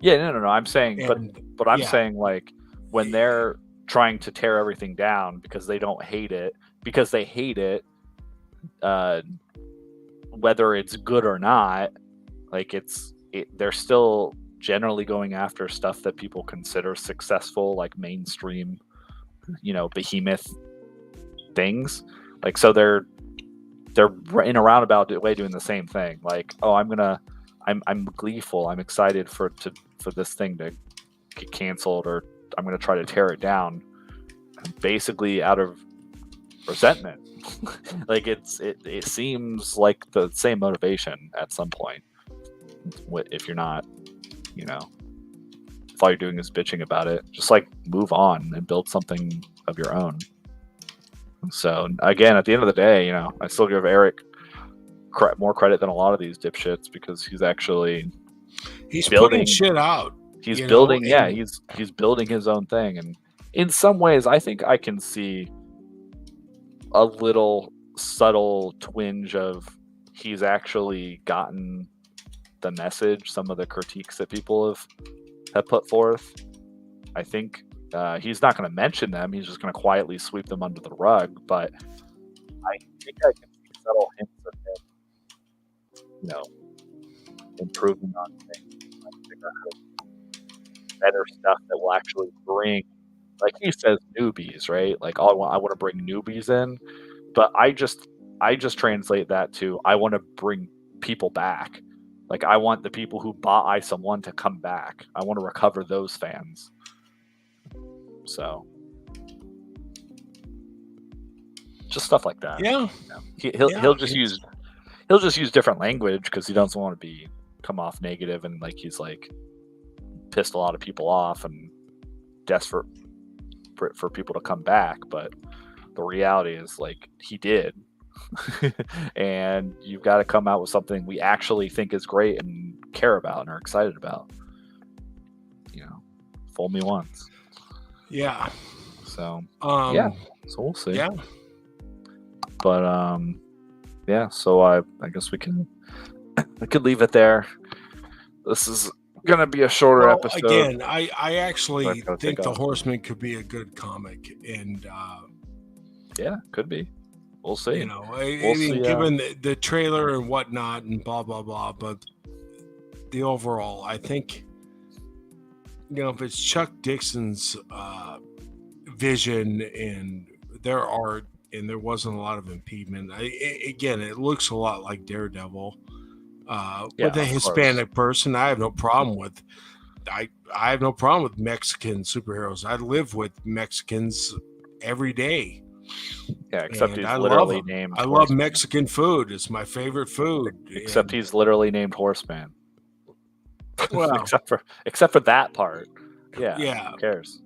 Yeah, no. I'm saying, but I'm saying, like, when they're trying to tear everything down because they don't hate it, because they hate it, whether it's good or not, Like they're still generally going after stuff that people consider successful, like mainstream, behemoth things. Like, so they're in a roundabout way doing the same thing. Like, oh, I'm gleeful, I'm excited for this thing to get canceled, or I'm gonna try to tear it down, basically out of resentment. Like, it seems like the same motivation at some point. If you're not, if all you're doing is bitching about it, just like move on and build something of your own. So again, at the end of the day, I still give Eric more credit than a lot of these dipshits, because he's building putting shit out. He's building, he's building his own thing, and in some ways, I think I can see a little subtle twinge of he's actually gotten the message, some of the critiques that people have put forth. I think he's not going to mention them. He's just going to quietly sweep them under the rug. But I think I can see subtle hints of him, improving on things, figure out how to do better stuff that will actually bring, like he says, newbies, right? Like, I want to bring newbies in, but I just translate that to, I want to bring people back. Like, I want the people who bought ISOM 1 to come back. I want to recover those fans. So, just stuff like that. Yeah. He'll just use different language because he doesn't want to come off negative, and like he's like pissed a lot of people off and desperate for people to come back. But the reality is, like, he did. And you've got to come out with something we actually think is great and care about and are excited about. Fool me once. Yeah. So yeah. So we'll see. Yeah. But yeah. So I guess we could leave it there. This is gonna be a shorter episode. Again, I actually think The Horseman could be a good comic, and yeah, could be. We'll see. I mean, given the trailer and whatnot and blah blah blah, but the overall, I think, if it's Chuck Dixon's vision and their art, and there wasn't a lot of impediment. Again, it looks a lot like Daredevil. With a Hispanic person, I have no problem with. I have no problem with Mexican superheroes. I live with Mexicans every day. Yeah, except he's literally named. I love Mexican food. It's my favorite food. Except he's literally named Horseman. Well, except for that part. Yeah. Who cares?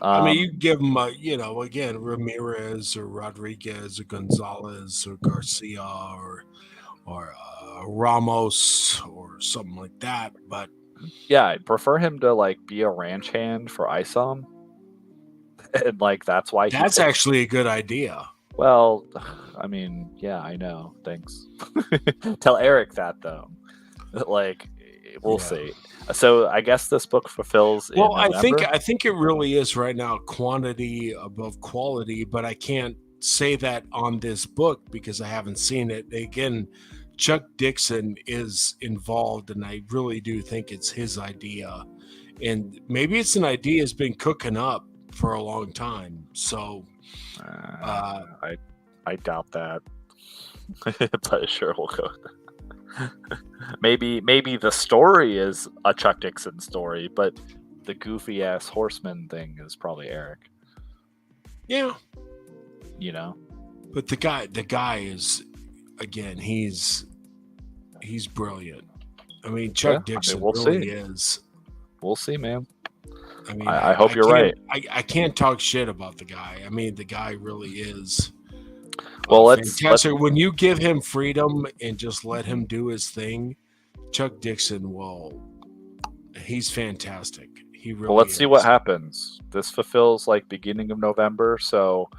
I mean, you give him, again, Ramirez or Rodriguez or Gonzalez or Garcia or Ramos or something like that. But yeah, I'd prefer him to like be a ranch hand for ISOM. And like that's why that's actually a good idea. Well, I mean, yeah, I know. Thanks. Tell Eric that though. Like, we'll see. So I guess this book fulfills. Well, I think it really is right now quantity above quality, but I can't say that on this book because I haven't seen it. Again, Chuck Dixon is involved, and I really do think it's his idea. And maybe it's an idea that's been cooking up for a long time. So I doubt that. But sure, we'll go with that. Maybe the story is a Chuck Dixon story, but the goofy ass Horseman thing is probably Eric. Yeah. But the guy is, again, he's brilliant. I mean, Chuck Dixon really is. We'll see, man. I mean, I hope you're right. I can't talk shit about the guy. I mean, the guy really is. Well, fantastic. When you give him freedom and just let him do his thing, Chuck Dixon he's fantastic. He really. Well, let's see what happens. This fulfills like beginning of November, so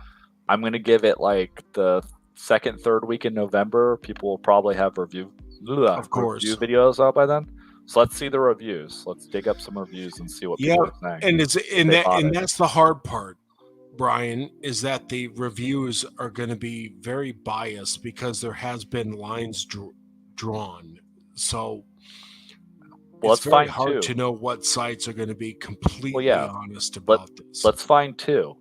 I'm gonna give it like the second, third week in November. People will probably have review videos out by then. So let's see the reviews. Let's dig up some reviews and see what people are saying. And that's the hard part, Brian, is that the reviews are going to be very biased because there has been lines drawn. So Well, it's let's very find hard two. to know what sites are going to be completely yeah. honest about this. Let's find two.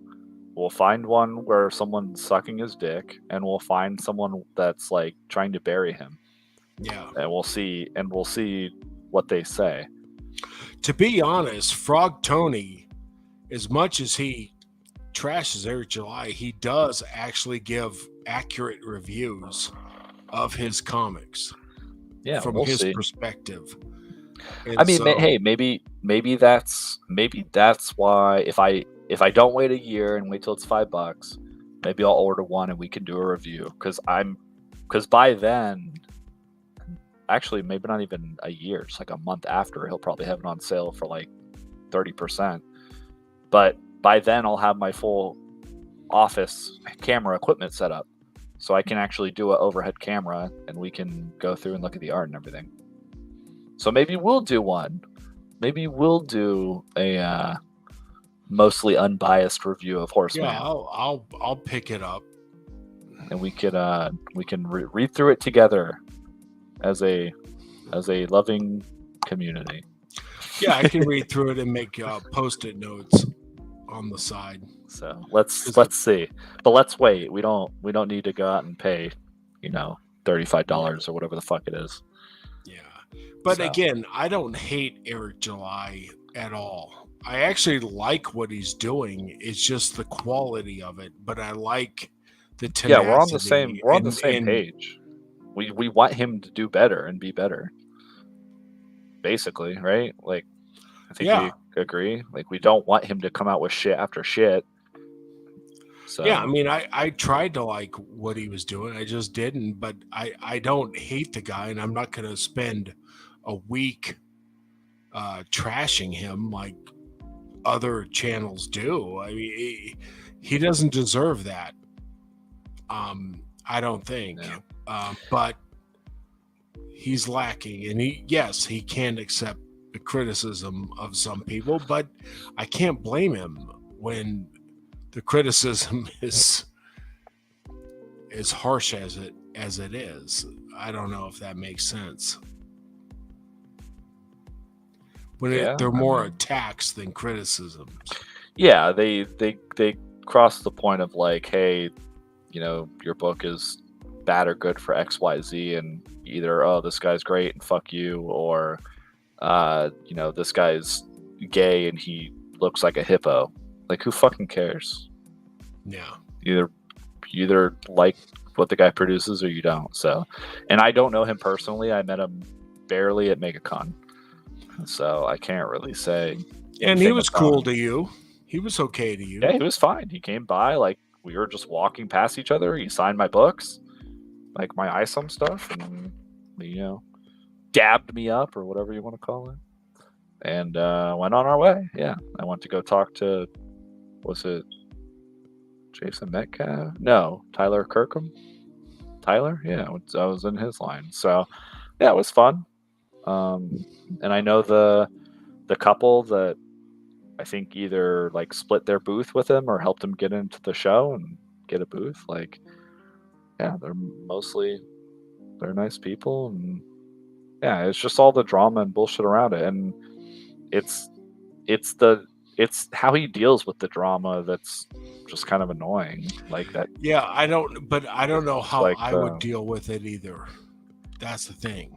We'll find one where someone's sucking his dick, and we'll find someone that's like trying to bury him. Yeah. And we'll see what they say. To be honest, Frog Tony, as much as he trashes Eric July, he does actually give accurate reviews of his comics. Yeah, from we'll his see. perspective. And I mean, so, hey, maybe that's why if I don't wait a year and wait till it's $5, maybe I'll order one and we can do a review because by then, actually maybe not even a year, just like a month after, he'll probably have it on sale for like 30%. But by then I'll have my full office camera equipment set up, so I can actually do an overhead camera and we can go through and look at the art and everything. So maybe we'll do one. Maybe we'll do a mostly unbiased review of Horseman. yeah, I'll pick it up, and we can read through it together as a loving community. Yeah, I can read through it and make post-it notes on the side. So let's see, but let's wait. We don't need to go out and pay, $35 or whatever the fuck it is. Yeah, but again, I don't hate Eric July at all. I actually like what he's doing. It's just the quality of it. But I like the tenacity. Yeah, we're on the same page. We want him to do better and be better. Basically, right? Like, I think we agree. Like, we don't want him to come out with shit after shit. So yeah, I mean, I tried to like what he was doing. I just didn't. But I don't hate the guy, and I'm not going to spend a week trashing him like other channels do. I mean, he doesn't deserve that. I don't think. No. But he's lacking, and he can accept the criticism of some people, but I can't blame him when the criticism is as harsh as it is. I don't know if that makes sense. When they're more attacks than criticisms. Yeah, they cross the point of like, hey, your book is bad or good for XYZ, and either this guy's great and fuck you, or this guy's gay and he looks like a hippo. Like, who fucking cares? Yeah. You either like what the guy produces or you don't. So, and I don't know him personally. I met him barely at MegaCon. So I can't really say. And he was cool to you. He was okay to you. Yeah, he was fine. He came by, like, we were just walking past each other. He signed my books, like my ISOM stuff, and dabbed me up or whatever you want to call it, and went on our way. Yeah, I went to go talk to, was it Jason Metcalf? No, Tyler Kirkham. Tyler? Yeah, I was in his line. So yeah, it was fun. And I know the couple that I think either like split their booth with him or helped him get into the show and get a booth. Like, yeah, they're nice people, and yeah, it's just all the drama and bullshit around it, and it's how he deals with the drama that's just kind of annoying, like that. Yeah, I don't know how I would deal with it either. That's the thing.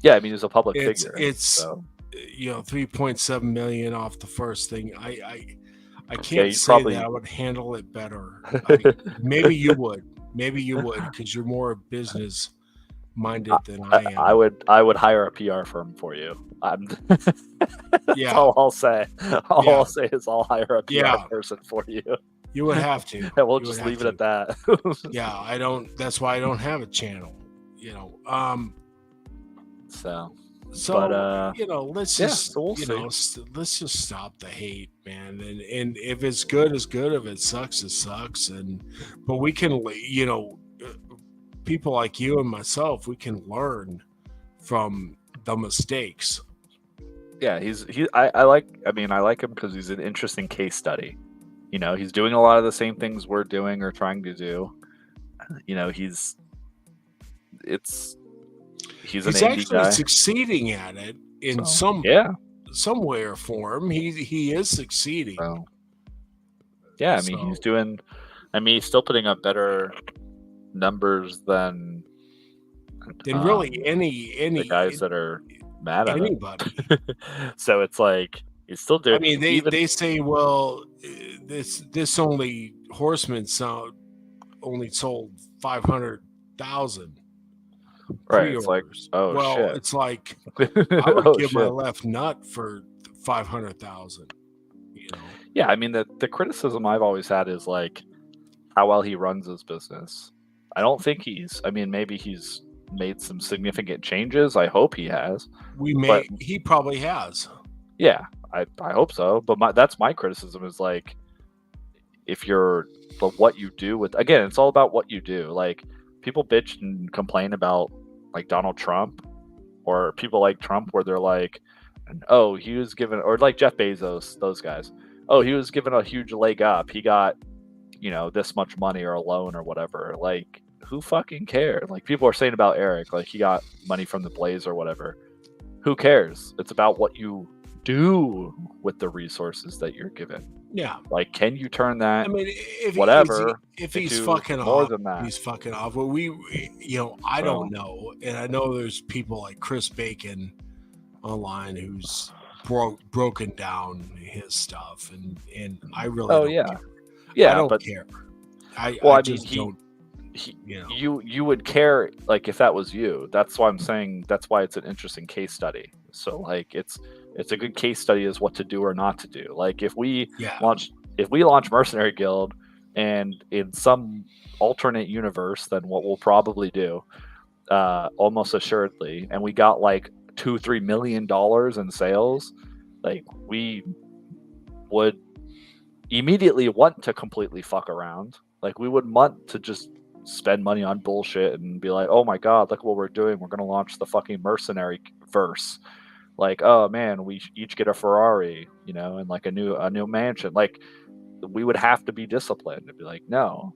Yeah, I mean, he's a public figure. It's 3.7 million off the first thing. I can't say that I would handle it better. Maybe you would. Maybe you would, because you're more business minded than I am. I would hire a PR firm for you. That's all I'll say. I'll say is I'll hire a PR person for you. You would have to. And we'll just leave it at that. Yeah, I don't. That's why I don't have a channel. Let's just let's just stop the hate, man. And if it's good, it's good. If it sucks, it sucks. But we can, people like you and myself, we can learn from the mistakes. Yeah, I like him because he's an interesting case study. He's doing a lot of the same things we're doing or trying to do. He's actually succeeding at it, in So, some way or form, he is succeeding. So, yeah, I mean, he's doing. I mean, he's still putting up better numbers than really the guys that are mad at anybody. So it's like he's still doing. I mean, they say, well, this only Horseman only sold 500,000 right. It's like, pre-orders. oh well, shit. it's like I would Oh, give my shit. left nut for 500,000. You know. Yeah, I mean the criticism I've always had is like how well he runs his business. I don't think he's. I mean, maybe he's made some significant changes. I hope he has. He probably has. Yeah, I hope so. But that's my criticism is like, if you're what you do with, again, it's all about what you do. Like, people bitch and complain about like Donald Trump or people like Trump where they're like, oh, he was given, or like Jeff Bezos, those guys. Oh, he was given a huge leg up. He got, this much money or a loan or whatever. Like, who fucking cares? Like, people are saying about Eric, like he got money from the Blaze or whatever. Who cares? It's about what you do with the resources that you're given. Yeah. Like, can you turn that? I mean, if he's fucking more off, than that. he's fucking off. But I don't know, and I know there's people like Chris Bacon online who's broken down his stuff, and I really don't care. Yeah, I don't but care. You would care, like, if that was you. That's why I'm saying that's why it's an interesting case study. So like it's a good case study as what to do or not to do. Like if we launch Mercenary Guild, and in some alternate universe than what we'll probably do, almost assuredly, and we got like $2-3 million in sales, like we would immediately want to completely fuck around. Like we would want to just spend money on bullshit and be like, oh my god, look what we're doing. We're gonna launch the fucking Mercenary verse. Like, oh man, we each get a Ferrari, and like a new mansion. Like, we would have to be disciplined and be like, no,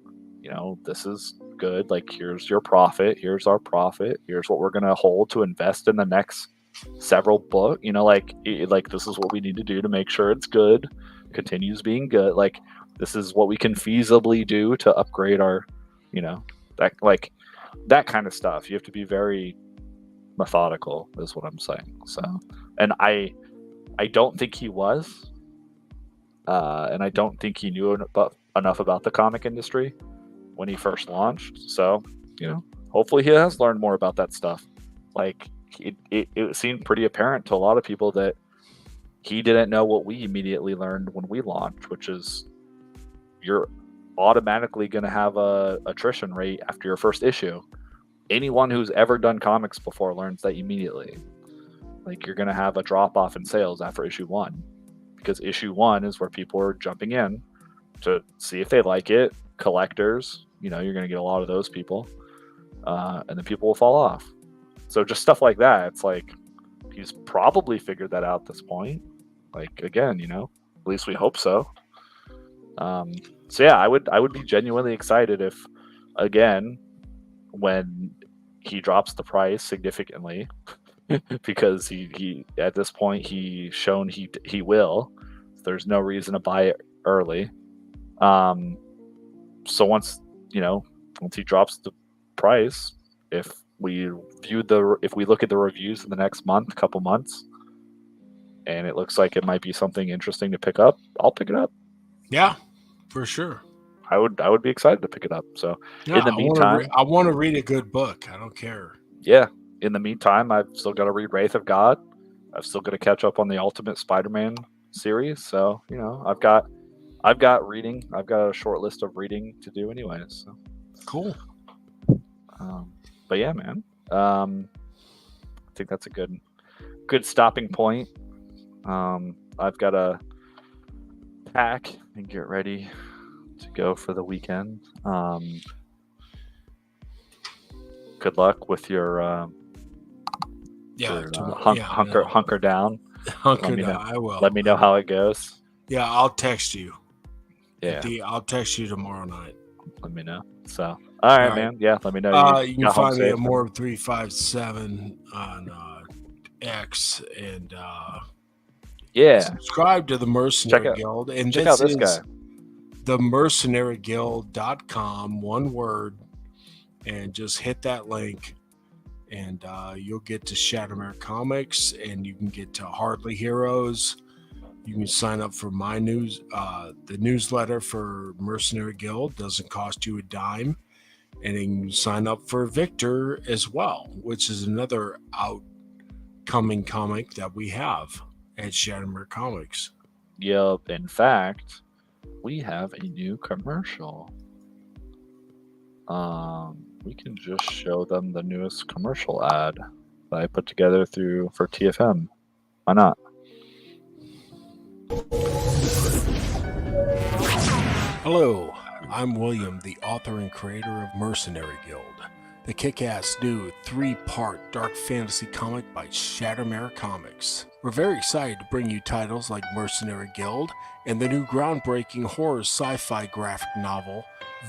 this is good. Like, here's your profit. Here's our profit. Here's what we're gonna hold to invest in the next several book. Like this is what we need to do to make sure it's good, continues being good. Like, this is what we can feasibly do to upgrade our, that kind of stuff. You have to be very methodical, is what I'm saying. So, and I don't think he was, and I don't think he knew enough about the comic industry when he first launched. So, hopefully he has learned more about that stuff. Like, it seemed pretty apparent to a lot of people that he didn't know what we immediately learned when we launched, which is you're automatically going to have a attrition rate after your first issue. Anyone who's ever done comics before learns that immediately. Like, you're going to have a drop off in sales after issue 1, because issue 1 is where people are jumping in to see if they like it. Collectors, you're going to get a lot of those people, and then people will fall off. So just stuff like that. It's like he's probably figured that out at this point. Like, again, at least we hope so. So yeah, I would be genuinely excited if, again, when he drops the price significantly, because he at this point he's shown he will. There's no reason to buy it early. So once he drops the price, if we look at the reviews in the next couple months, and it looks like it might be something interesting to pick up, I'll pick it up. Yeah, for sure. I would be excited to pick it up. So in the meantime, I want to read a good book. I don't care. Yeah. In the meantime, I've still got to read Wraith of God. I've still got to catch up on the Ultimate Spider-Man series. So, I've got reading. I've got a short list of reading to do anyways. So. Cool. But yeah, man. I think that's a good stopping point. I've got to pack and get ready to go for the weekend. Good luck with your hunker down. Hunker down. I will. Let me know how it goes. Yeah, I'll text you. Yeah, I'll text you tomorrow night. Let me know. So, all right, man. Yeah, let me know. You can find me at Morb357 on X and Yeah. subscribe to the Mercenary Guild. And check out this guy. themercenaryguild.com, one word, and just hit that link. And you'll get to Shattermare Comics, and you can get to Hardly Heroes. You can sign up for my the newsletter for Mercenary Guild. Doesn't cost you a dime. And you can sign up for Victor as well, which is another outcoming comic that we have at Shattermare Comics. Yep. In fact, we have a new commercial. We can just show them the newest commercial ad that I put together for TFM. Why not? Hello, I'm William, the author and creator of Mercenary Guild, the kick-ass new 3-part dark fantasy comic by Shattermare Comics. We're very excited to bring you titles like Mercenary Guild and the new groundbreaking horror sci-fi graphic novel,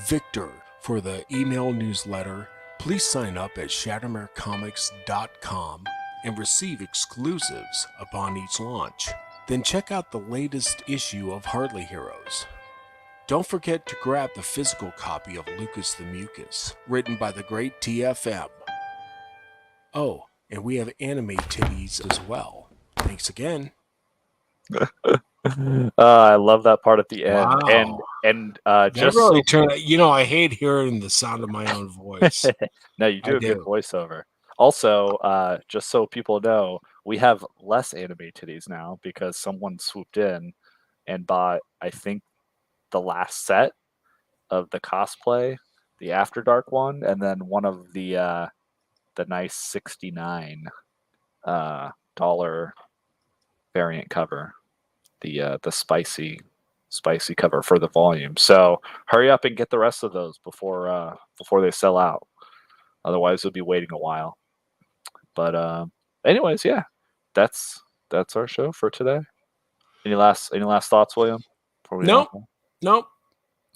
Victor. For the email newsletter, please sign up at shattermarecomics.com and receive exclusives upon each launch. Then check out the latest issue of Hardly Heroes. Don't forget to grab the physical copy of Lucas the Mucus, written by the great TFM. Oh, and we have anime titties as well. Thanks again. I love that part at the end. Wow. And just really I hate hearing the sound of my own voice. No, you do a good voiceover. Also, just so people know, we have less anime titties now because someone swooped in and bought, I think, the last set of the cosplay, the After Dark one, and then one of the nice $69 variant cover, the spicy cover for the volume. So hurry up and get the rest of those before they sell out. Otherwise, we'll be waiting a while. But anyways, yeah, that's our show for today. Any last thoughts, William? Nope.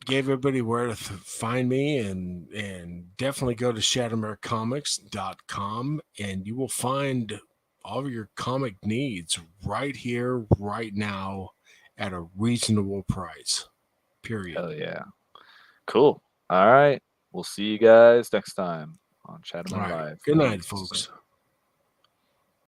Gave everybody where to find me, and definitely go to shattermarecomics.com, and you will find all of your comic needs right here, right now, at a reasonable price. Period. Oh yeah. Cool. All right. We'll see you guys next time on Shattermare Live. Good night, folks.